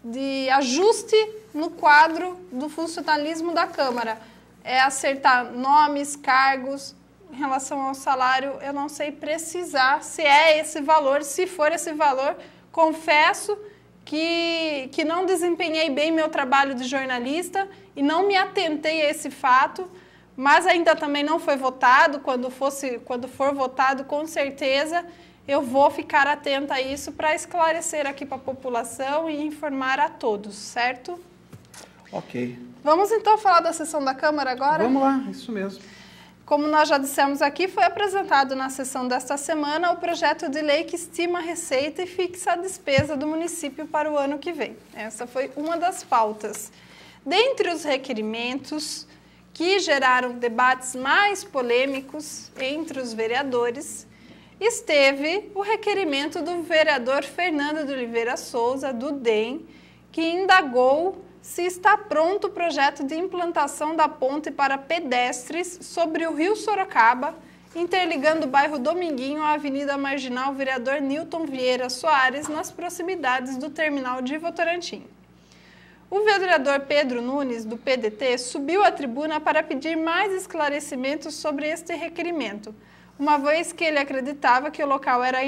de ajuste no quadro do funcionalismo da Câmara. É acertar nomes, cargos. Em relação ao salário, eu não sei precisar se é esse valor. Se for esse valor, confesso que não desempenhei bem meu trabalho de jornalista e não me atentei a esse fato, mas ainda também não foi votado. Quando for votado, com certeza, eu vou ficar atenta a isso para esclarecer aqui para a população e informar a todos, certo? Ok. Vamos então falar da sessão da Câmara agora? Vamos lá, isso mesmo. Como nós já dissemos aqui, foi apresentado na sessão desta semana o projeto de lei que estima a receita e fixa a despesa do município para o ano que vem. Essa foi uma das pautas. Dentre os requerimentos que geraram debates mais polêmicos entre os vereadores, esteve o requerimento do vereador Fernando de Oliveira Souza, do DEM, que indagou se está pronto o projeto de implantação da ponte para pedestres sobre o Rio Sorocaba, interligando o bairro Dominguinho à Avenida Marginal Vereador Newton Vieira Soares, nas proximidades do terminal de Votorantim. O vereador Pedro Nunes, do PDT, subiu à tribuna para pedir mais esclarecimentos sobre este requerimento, uma vez que ele acreditava que o local era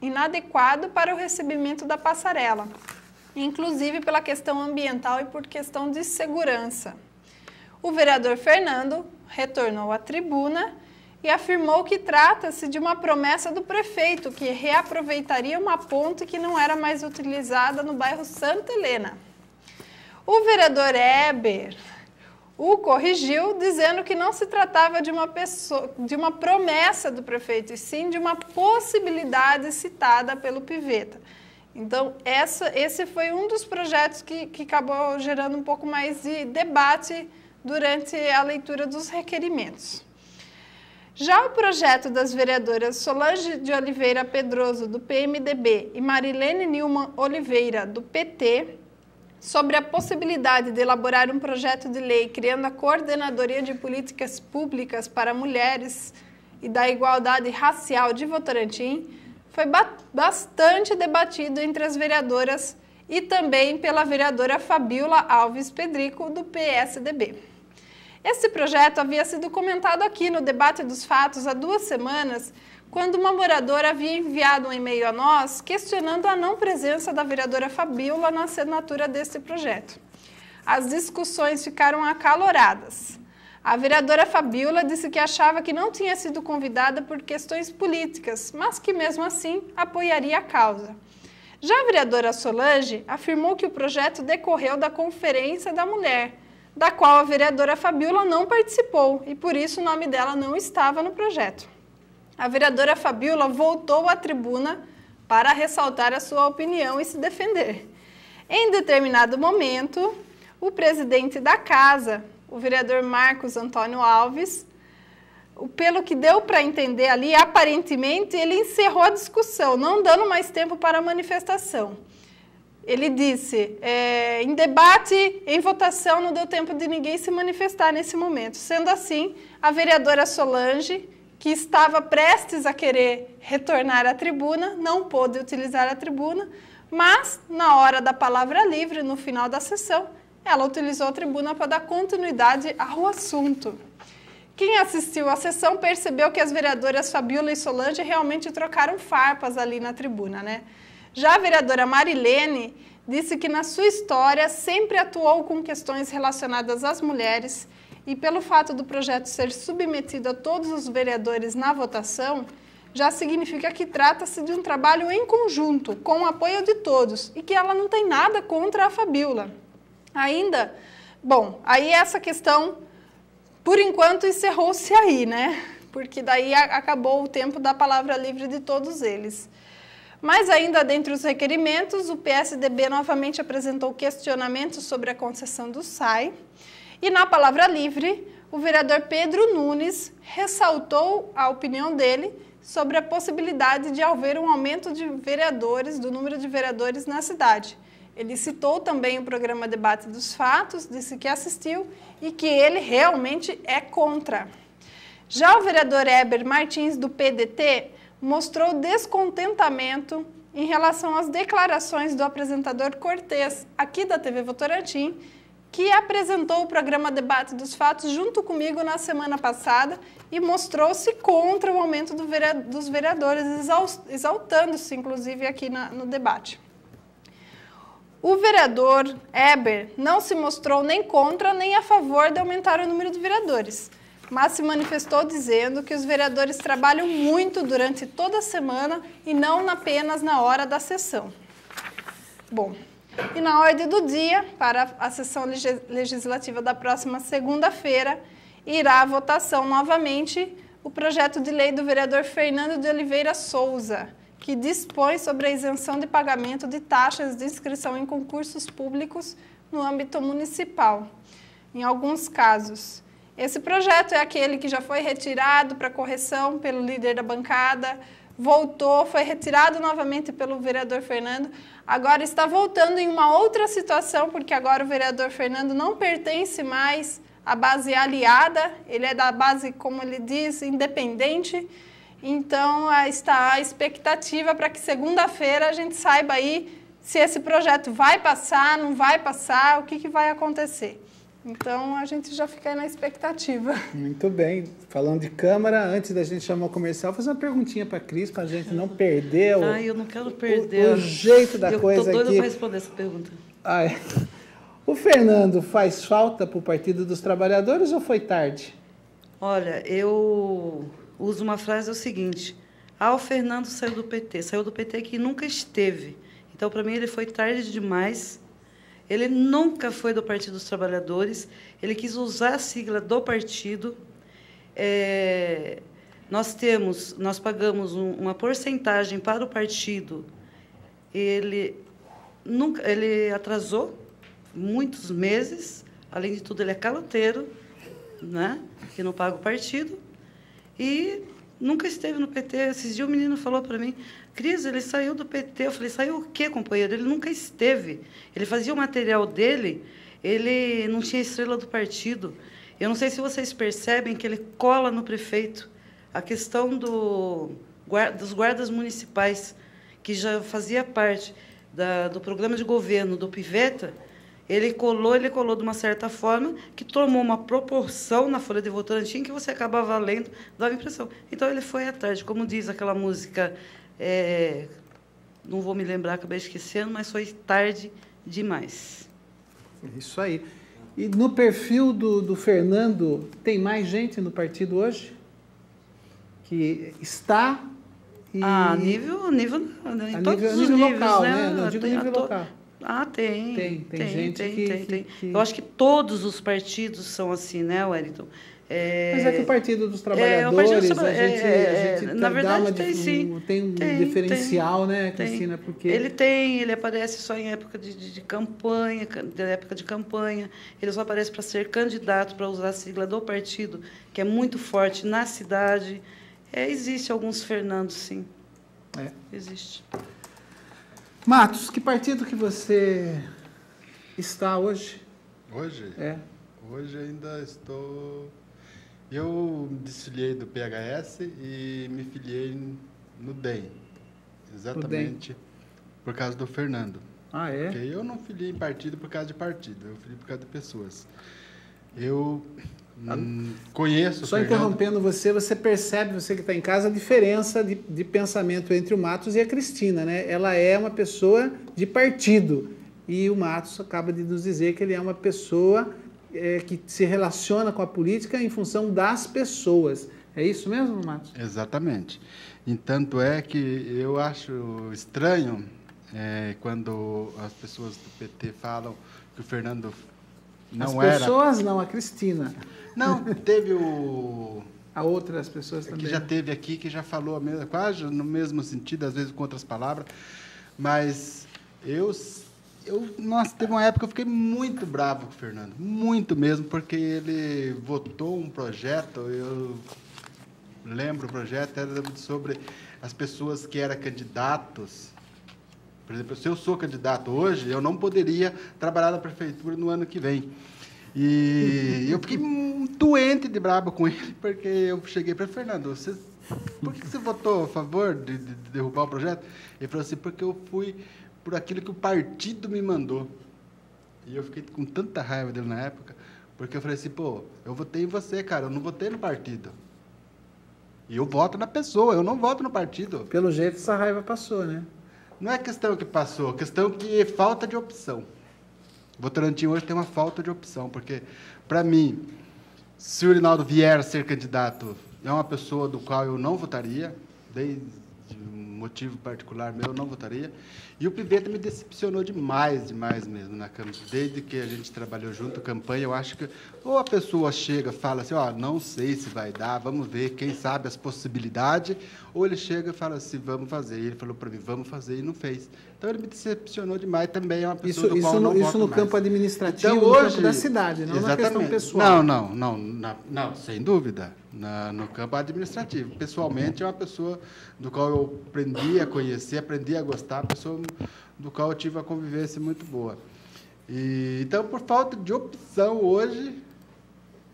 inadequado para o recebimento da passarela, inclusive pela questão ambiental e por questão de segurança. O vereador Fernando retornou à tribuna e afirmou que trata-se de uma promessa do prefeito, que reaproveitaria uma ponte que não era mais utilizada no bairro Santa Helena. O vereador Eber o corrigiu, dizendo que não se tratava de uma promessa do prefeito, e sim de uma possibilidade citada pelo Piveta. Então, esse foi um dos projetos que acabou gerando um pouco mais de debate durante a leitura dos requerimentos. Já o projeto das vereadoras Solange de Oliveira Pedroso, do PMDB, e Marilene Nilman Oliveira, do PT, sobre a possibilidade de elaborar um projeto de lei criando a Coordenadoria de Políticas Públicas para Mulheres e da Igualdade Racial de Votorantim, foi bastante debatido entre as vereadoras e também pela vereadora Fabiola Alves Pedrico, do PSDB. Esse projeto havia sido comentado aqui no Debate dos Fatos há 2 semanas, quando uma moradora havia enviado um e-mail a nós questionando a não presença da vereadora Fabiola na assinatura desse projeto. As discussões ficaram acaloradas. A vereadora Fabiola disse que achava que não tinha sido convidada por questões políticas, mas que mesmo assim apoiaria a causa. Já a vereadora Solange afirmou que o projeto decorreu da Conferência da Mulher, da qual a vereadora Fabiola não participou e por isso o nome dela não estava no projeto. A vereadora Fabiola voltou à tribuna para ressaltar a sua opinião e se defender. Em determinado momento, o presidente da casa, o vereador Marcos Antônio Alves, pelo que deu para entender ali, aparentemente, ele encerrou a discussão, não dando mais tempo para a manifestação. Ele disse, em debate, em votação, não deu tempo de ninguém se manifestar nesse momento. Sendo assim, a vereadora Solange, que estava prestes a querer retornar à tribuna, não pôde utilizar a tribuna, mas, na hora da palavra livre, no final da sessão, ela utilizou a tribuna para dar continuidade ao assunto. Quem assistiu à sessão percebeu que as vereadoras Fabiola e Solange realmente trocaram farpas ali na tribuna, né? Já a vereadora Marilene disse que na sua história sempre atuou com questões relacionadas às mulheres e pelo fato do projeto ser submetido a todos os vereadores na votação, já significa que trata-se de um trabalho em conjunto, com o apoio de todos, e que ela não tem nada contra a Fabiola. Ainda, bom, aí essa questão, por enquanto, encerrou-se aí, né? Porque daí acabou o tempo da palavra livre de todos eles. Mas ainda dentre os requerimentos, o PSDB novamente apresentou questionamentos sobre a concessão do SAI. E na palavra livre, o vereador Pedro Nunes ressaltou a opinião dele sobre a possibilidade de haver um aumento de vereadores, do número de vereadores na cidade. Ele citou também o programa Debate dos Fatos, disse que assistiu e que ele realmente é contra. Já o vereador Heber Martins, do PDT, mostrou descontentamento em relação às declarações do apresentador Cortez, aqui da TV Votorantim, que apresentou o programa Debate dos Fatos junto comigo na semana passada e mostrou-se contra o aumento dos vereadores, exaltando-se, inclusive, aqui no debate. O vereador Heber não se mostrou nem contra nem a favor de aumentar o número de vereadores, mas se manifestou dizendo que os vereadores trabalham muito durante toda a semana e não apenas na hora da sessão. Bom, e na ordem do dia, para a sessão legislativa da próxima segunda-feira, irá à votação novamente o projeto de lei do vereador Fernando de Oliveira Souza, que dispõe sobre a isenção de pagamento de taxas de inscrição em concursos públicos no âmbito municipal, em alguns casos. Esse projeto é aquele que já foi retirado para correção pelo líder da bancada, voltou, foi retirado novamente pelo vereador Fernando, agora está voltando em uma outra situação, porque agora o vereador Fernando não pertence mais à base aliada, ele é da base, como ele diz, independente. Então, está a expectativa para que segunda-feira a gente saiba aí se esse projeto vai passar, não vai passar, o que vai acontecer. Então, a gente já fica aí na expectativa. Muito bem. Falando de Câmara, antes da gente chamar o comercial, vou fazer uma perguntinha para a Cris, para a gente não perder eu não quero perder o jeito da coisa aqui. Eu estou doida para responder essa pergunta. O Fernando faz falta para o Partido dos Trabalhadores ou foi tarde? Olha, eu uso uma frase, é o seguinte: o Fernando saiu do PT que nunca esteve. Então, para mim, ele foi tarde demais. Ele nunca foi do Partido dos Trabalhadores, ele quis usar a sigla do partido. Nós pagamos uma porcentagem para o partido. Ele atrasou muitos meses, além de tudo, ele é caloteiro, né? Que não paga o partido, e nunca esteve no PT. Esses dias o menino falou para mim: Cris, ele saiu do PT. Eu falei: saiu o quê, companheiro? Ele nunca esteve. Ele fazia o material dele, ele não tinha estrela do partido. Eu não sei se vocês percebem que ele cola no prefeito. A questão dos guardas municipais, que já fazia parte do programa de governo do Piveta, ele colou de uma certa forma, que tomou uma proporção na Folha de Votorantim que você acabava lendo, dava impressão. Então, ele foi à tarde, como diz aquela música... não vou me lembrar, acabei esquecendo, mas foi tarde demais. Isso aí. E no perfil do Fernando, tem mais gente no partido hoje? Que está... nível em todos os nível níveis, local, né? Não digo nível local. Tem gente que... Eu acho que todos os partidos são assim, né, Wellington? Mas é que o Partido dos Trabalhadores, a gente na verdade, tem um diferencial, né, Cristina? Porque ele aparece só em época de campanha, ele só aparece para ser candidato, para usar a sigla do partido, que é muito forte na cidade. Existe alguns Fernandos, sim. Existe. Matos, que partido que você está hoje? Hoje? Hoje ainda estou... Eu desfiliei do PHS e me filiei no DEM, exatamente por causa do Fernando. Ah, é? Porque eu não filiei em partido por causa de partido, eu filiei por causa de pessoas. Eu conheço o Só Fernando. Interrompendo você percebe, você que está em casa, a diferença de pensamento entre o Matos e a Cristina, né? Ela é uma pessoa de partido e o Matos acaba de nos dizer que ele é uma pessoa... que se relaciona com a política em função das pessoas. É isso mesmo, Matos? Exatamente. E tanto é que eu acho estranho quando as pessoas do PT falam que o Fernando não era... As pessoas não, a Cristina. Não, teve a outras pessoas também. Que já teve aqui, que já falou quase no mesmo sentido, às vezes com outras palavras, mas nossa, teve uma época que eu fiquei muito bravo com o Fernando, muito mesmo, porque ele votou um projeto, eu lembro o projeto, era sobre as pessoas que eram candidatos. Por exemplo, se eu sou candidato hoje, eu não poderia trabalhar na prefeitura no ano que vem. E eu fiquei doente de bravo com ele, porque eu cheguei para o Fernando, por que você votou a favor de derrubar o projeto? Ele falou assim, porque eu fui... por aquilo que o partido me mandou. E eu fiquei com tanta raiva dele na época, porque eu falei assim, eu votei em você, cara, eu não votei no partido. E eu voto na pessoa, eu não voto no partido. Pelo jeito, essa raiva passou, né? Não é questão que passou, questão que é falta de opção. O Votorantim hoje tem uma falta de opção, porque, para mim, se o Rinaldo vier a ser candidato, é uma pessoa do qual eu não votaria, desde motivo particular meu, eu não votaria. E o Pivetta me decepcionou demais mesmo na campanha. Desde que a gente trabalhou junto, campanha, eu acho que ou a pessoa chega, fala assim, não sei se vai dar, vamos ver, quem sabe as possibilidades, ou ele chega e fala assim, vamos fazer. E ele falou para mim, vamos fazer, e não fez. Então, ele me decepcionou demais, também é uma pessoa do qual eu não voto Isso no mais. campo administrativo, então, no hoje, campo da cidade, não exatamente. na questão pessoal. Não, sem dúvida. No campo administrativo. Pessoalmente, é uma pessoa do qual eu aprendi a conhecer, aprendi a gostar, pessoa do qual eu tive uma convivência muito boa. Então, por falta de opção, hoje,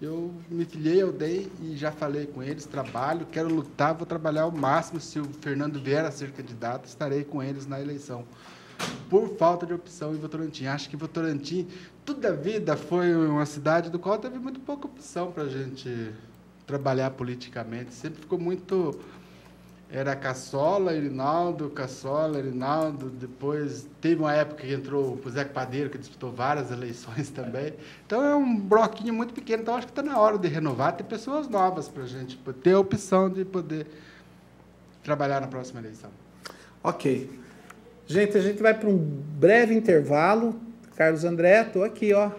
eu me filiei ao DEM e já falei com eles, trabalho, quero lutar, vou trabalhar ao máximo. Se o Fernando vier a ser candidato, estarei com eles na eleição. Por falta de opção em Votorantim. Acho que Votorantim, toda a vida, foi uma cidade do qual teve muito pouca opção para a gente trabalhar politicamente. Sempre ficou muito... Era Cassola, Rinaldo, depois teve uma época que entrou o Zé Padeiro, que disputou várias eleições também. Então, é um bloquinho muito pequeno. Então, acho que está na hora de renovar, ter pessoas novas para a gente ter a opção de poder trabalhar na próxima eleição. Ok. Gente, a gente vai para um breve intervalo. Carlos André, estou aqui, ó.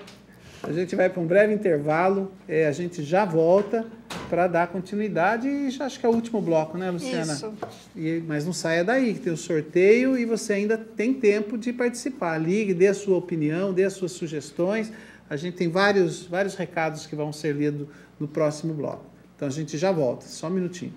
A gente vai para um breve intervalo, a gente já volta para dar continuidade e já acho que é o último bloco, né, Luciana? Isso. Mas não saia daí, que tem o sorteio e você ainda tem tempo de participar. Ligue, dê a sua opinião, dê as suas sugestões. A gente tem vários recados que vão ser lidos no próximo bloco. Então a gente já volta, só um minutinho.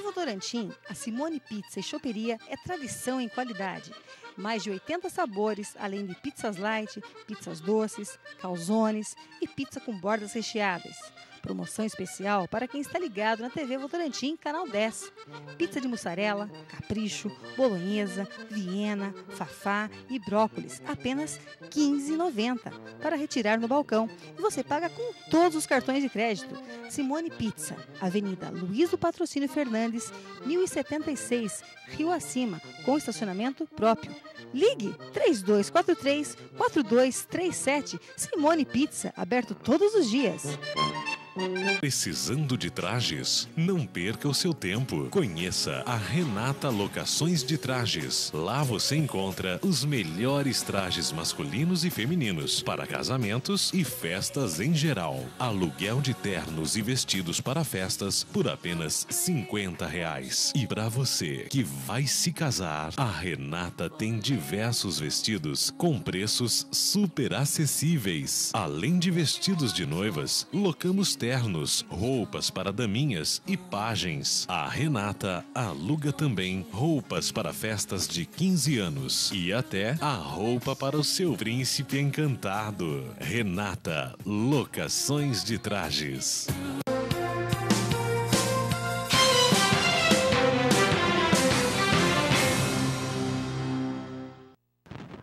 Votorantim, a Simone Pizza e Choperia é tradição em qualidade. Mais de 80 sabores, além de pizzas light, pizzas doces, calzones e pizza com bordas recheadas. Promoção especial para quem está ligado na TV Votorantim, canal 10. Pizza de mussarela, capricho, bolonhesa, viena, fafá e brócolis, apenas R$ 15,90 para retirar no balcão. E você paga com todos os cartões de crédito. Simone Pizza, Avenida Luiz do Patrocínio Fernandes, 1076, Rio Acima, com estacionamento próprio. Ligue 3243-4237. Simone Pizza, aberto todos os dias. Precisando de trajes? Não perca o seu tempo. Conheça a Renata Locações de Trajes. Lá você encontra os melhores trajes masculinos e femininos para casamentos e festas em geral. Aluguel de ternos e vestidos para festas por apenas R$50. E para você que vai se casar, a Renata tem diversos vestidos com preços super acessíveis. Além de vestidos de noivas, locamos ternos, roupas para daminhas e pajens. A Renata aluga também roupas para festas de 15 anos e até a roupa para o seu príncipe encantado. Renata Locações de Trajes.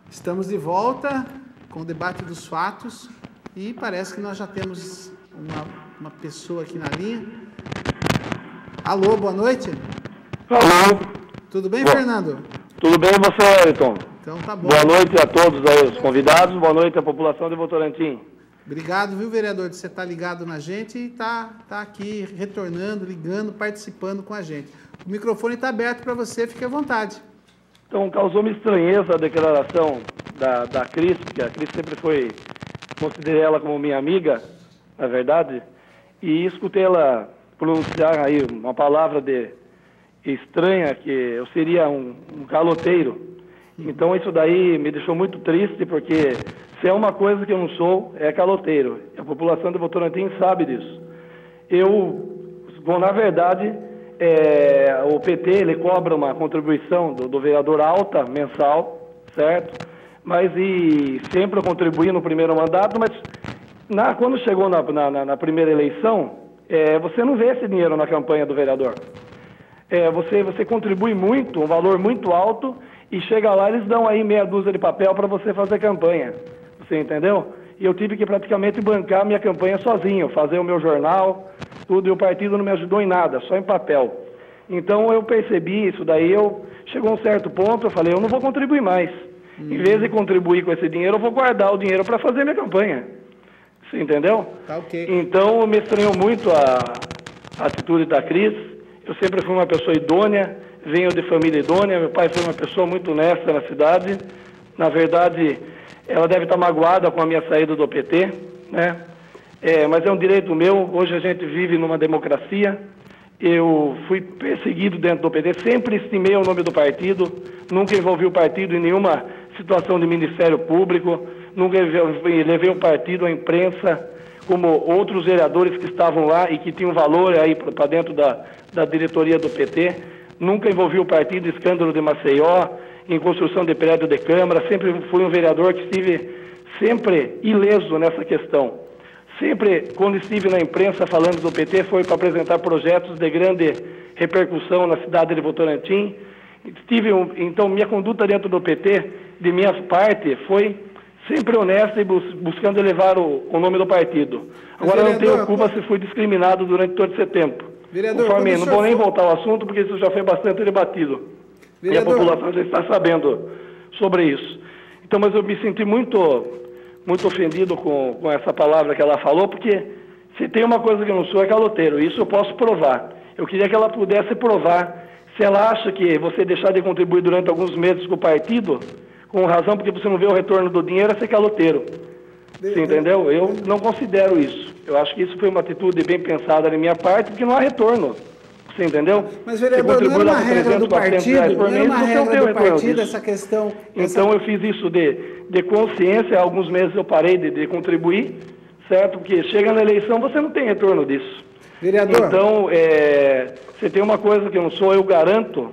Estamos de volta com o debate dos fatos e parece que nós já temos uma pessoa aqui na linha. Alô, boa noite. Alô. Tudo bem, Fernando? Tudo bem, você, Ayrton? Então tá bom. Boa noite a todos aí, os convidados, boa noite à população de Votorantim. Obrigado, viu, vereador, de você estar ligado na gente e tá aqui retornando, ligando, participando com a gente. O microfone está aberto para você, fique à vontade. Então, causou-me estranheza a declaração da Cris, porque a Cris sempre considerei ela como minha amiga, na verdade, e escutei ela pronunciar aí uma palavra estranha, que eu seria um caloteiro. Então isso daí me deixou muito triste, porque se é uma coisa que eu não sou, é caloteiro. A população de Votorantim sabe disso. Na verdade, o PT ele cobra uma contribuição do vereador alta, mensal, certo? Mas sempre eu contribuí no primeiro mandato, mas quando chegou na primeira eleição, você não vê esse dinheiro na campanha do vereador. Você contribui muito, um valor muito alto, e chega lá, eles dão aí meia dúzia de papel para você fazer campanha. Você entendeu? E eu tive que praticamente bancar minha campanha sozinho, fazer o meu jornal, tudo, e o partido não me ajudou em nada, só em papel. Então eu percebi isso daí, chegou um certo ponto, eu falei, eu não vou contribuir mais. Em vez de contribuir com esse dinheiro, eu vou guardar o dinheiro para fazer minha campanha. Você entendeu? Tá, ok. Então me estranhou muito a atitude da Cris. Eu sempre fui uma pessoa idônea, venho de família idônea, meu pai foi uma pessoa muito honesta na cidade. Na verdade, ela deve estar magoada com a minha saída do PT, né? Mas é um direito meu, hoje a gente vive numa democracia. Eu fui perseguido dentro do PT, sempre estimei o nome do partido, nunca envolvi o partido em nenhuma situação de Ministério Público, nunca levei o partido à imprensa, como outros vereadores que estavam lá e que tinham valor aí para dentro da diretoria do PT. Nunca envolvi o partido em escândalo de Maceió, em construção de prédio de Câmara. Sempre fui um vereador que estive sempre ileso nessa questão. Sempre, quando estive na imprensa falando do PT, foi para apresentar projetos de grande repercussão na cidade de Votorantim. Então, minha conduta dentro do PT, de minha parte, foi sempre honesta e buscando elevar o nome do partido. Agora, vereador, não tenho culpa se fui discriminado durante todo esse tempo. Vereador, não vou nem voltar ao assunto, porque isso já foi bastante debatido. Vereador. E a população já está sabendo sobre isso. Então, mas eu me senti muito ofendido com essa palavra que ela falou, porque se tem uma coisa que eu não sou, é caloteiro. Isso eu posso provar. Eu queria que ela pudesse provar. Se ela acha que você deixar de contribuir durante alguns meses com o partido, com razão porque você não vê o retorno do dinheiro, é ser caloteiro. Você entendeu? Eu não considero isso. Eu acho que isso foi uma atitude bem pensada da minha parte, porque não há retorno. Você entendeu? Mas, vereador, não é uma regra do partido, não é uma regra do partido essa questão... Então, eu fiz isso de consciência, há alguns meses eu parei de contribuir, certo? Porque chega na eleição, você não tem retorno disso. Vereador... Então, você tem uma coisa que eu não sou, eu garanto,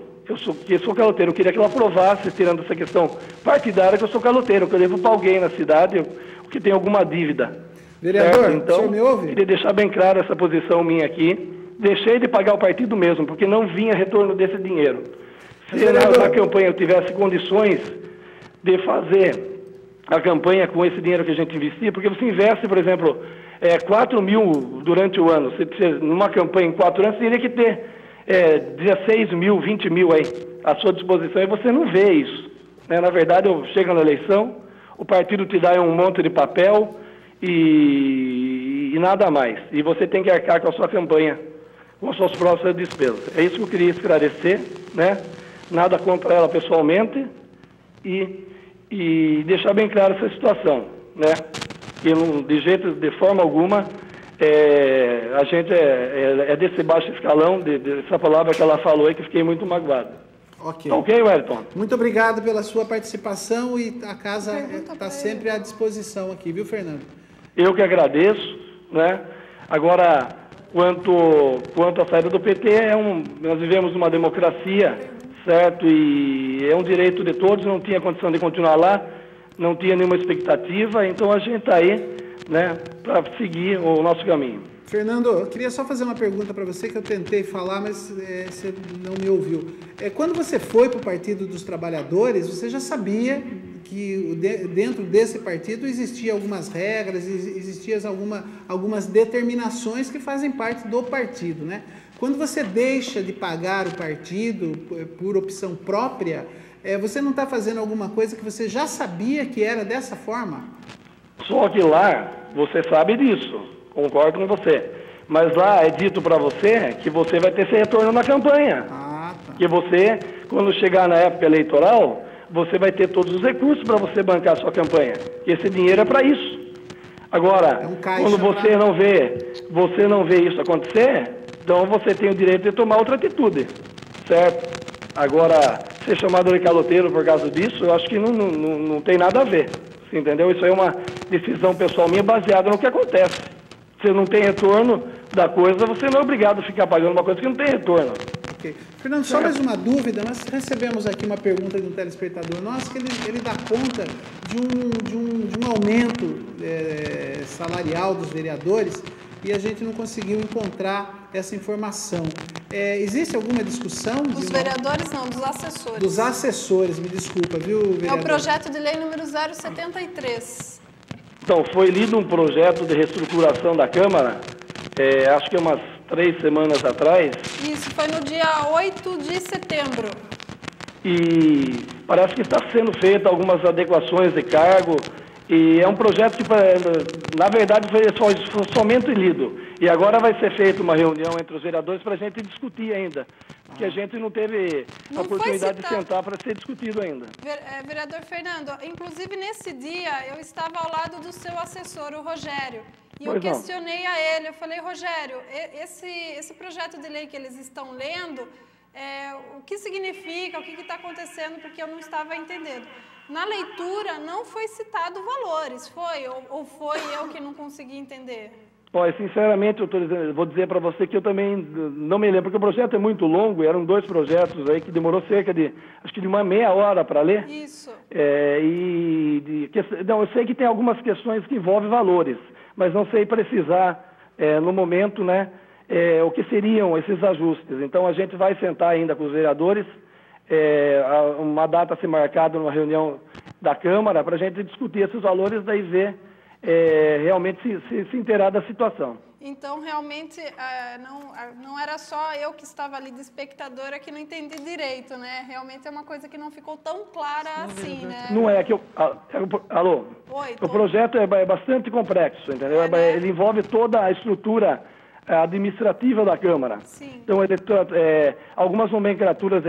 que eu sou caloteiro. Eu queria que ela provasse, tirando essa questão partidária, que eu sou caloteiro, que eu devo para alguém na cidade que tem alguma dívida. Vereador, certo? Então, o senhor me ouve? Queria deixar bem clara essa posição minha aqui. Deixei de pagar o partido mesmo, porque não vinha retorno desse dinheiro. Se na campanha eu tivesse condições de fazer a campanha com esse dinheiro que a gente investia, porque você investe, por exemplo, 4 mil durante o ano. Numa campanha em 4 anos, você teria que ter 16 mil, 20 mil aí à sua disposição, e você não vê isso. Né? Na verdade, chega na eleição, o partido te dá um monte de papel e e nada mais. E você tem que arcar com a sua campanha, com as suas próprias despesas. É isso que eu queria esclarecer, né? Nada contra ela pessoalmente e deixar bem clara essa situação, né? Que de forma alguma, a gente é desse baixo escalão, dessa palavra que ela falou aí, que fiquei muito magoado. Ok. Ok, Wellington? Muito obrigado pela sua participação e a casa está sempre à disposição aqui, viu, Fernando? Eu que agradeço, né? Agora, quanto à saída do PT, nós vivemos uma democracia, certo? E é um direito de todos, não tinha condição de continuar lá, não tinha nenhuma expectativa, então a gente está aí, né, para seguir o nosso caminho. Fernando, eu queria só fazer uma pergunta para você que eu tentei falar, mas você não me ouviu. Quando você foi para o Partido dos Trabalhadores, você já sabia que dentro desse partido existiam algumas regras, existiam algumas determinações que fazem parte do partido, né? Quando você deixa de pagar o partido por opção própria, você não está fazendo alguma coisa que você já sabia que era dessa forma? Só que lá, você sabe disso, concordo com você. Mas lá é dito para você que você vai ter esse retorno na campanha. Tá. Que você, quando chegar na época eleitoral, você vai ter todos os recursos para você bancar a sua campanha. E esse dinheiro é para isso. Agora, quando você não vê isso acontecer, então você tem o direito de tomar outra atitude, certo? Agora, ser chamado de caloteiro por causa disso, eu acho que não tem nada a ver, entendeu? Isso aí é uma decisão pessoal minha baseada no que acontece. Se não tem retorno da coisa, você não é obrigado a ficar pagando uma coisa que não tem retorno. Okay. Fernando, só mais uma dúvida. Nós recebemos aqui uma pergunta de um telespectador nosso que ele dá conta de um aumento salarial dos vereadores e a gente não conseguiu encontrar essa informação. Existe alguma discussão? Dos vereadores não, dos assessores. Dos assessores, me desculpa, viu, vereador? É o projeto de lei número 073. Então, foi lido um projeto de reestruturação da Câmara, acho que umas 3 semanas atrás. Isso, foi no dia 8 de setembro. E parece que está sendo feita algumas adequações de cargo. E é um projeto que, na verdade, foi somente lido. E agora vai ser feita uma reunião entre os vereadores para a gente discutir ainda. Porque a gente não teve a oportunidade de sentar para ser discutido ainda. Vereador Fernando, inclusive nesse dia eu estava ao lado do seu assessor, o Rogério. E eu questionei a ele, eu falei, Rogério, esse projeto de lei que eles estão lendo, o que significa, o que está acontecendo, porque eu não estava entendendo. Na leitura não foi citado valores, foi? Ou foi eu que não consegui entender? Olha, sinceramente, vou dizer para você que eu também não me lembro, porque o projeto é muito longo, eram 2 projetos aí que demorou cerca de, acho que de uma meia hora para ler. Isso. Não, eu sei que tem algumas questões que envolvem valores, mas não sei precisar, no momento, né, o que seriam esses ajustes. Então, a gente vai sentar ainda com os vereadores, uma data a ser marcada numa reunião da Câmara para a gente discutir esses valores, daí ver realmente se inteirar da situação. Então, realmente, não era só eu que estava ali de espectadora que não entendi direito, né? Realmente é uma coisa que não ficou tão clara assim, né? Não é que alô? Oi, o projeto é bastante complexo, entendeu? Né? Ele envolve toda a estrutura administrativa da Câmara. Sim. Então, algumas nomenclaturas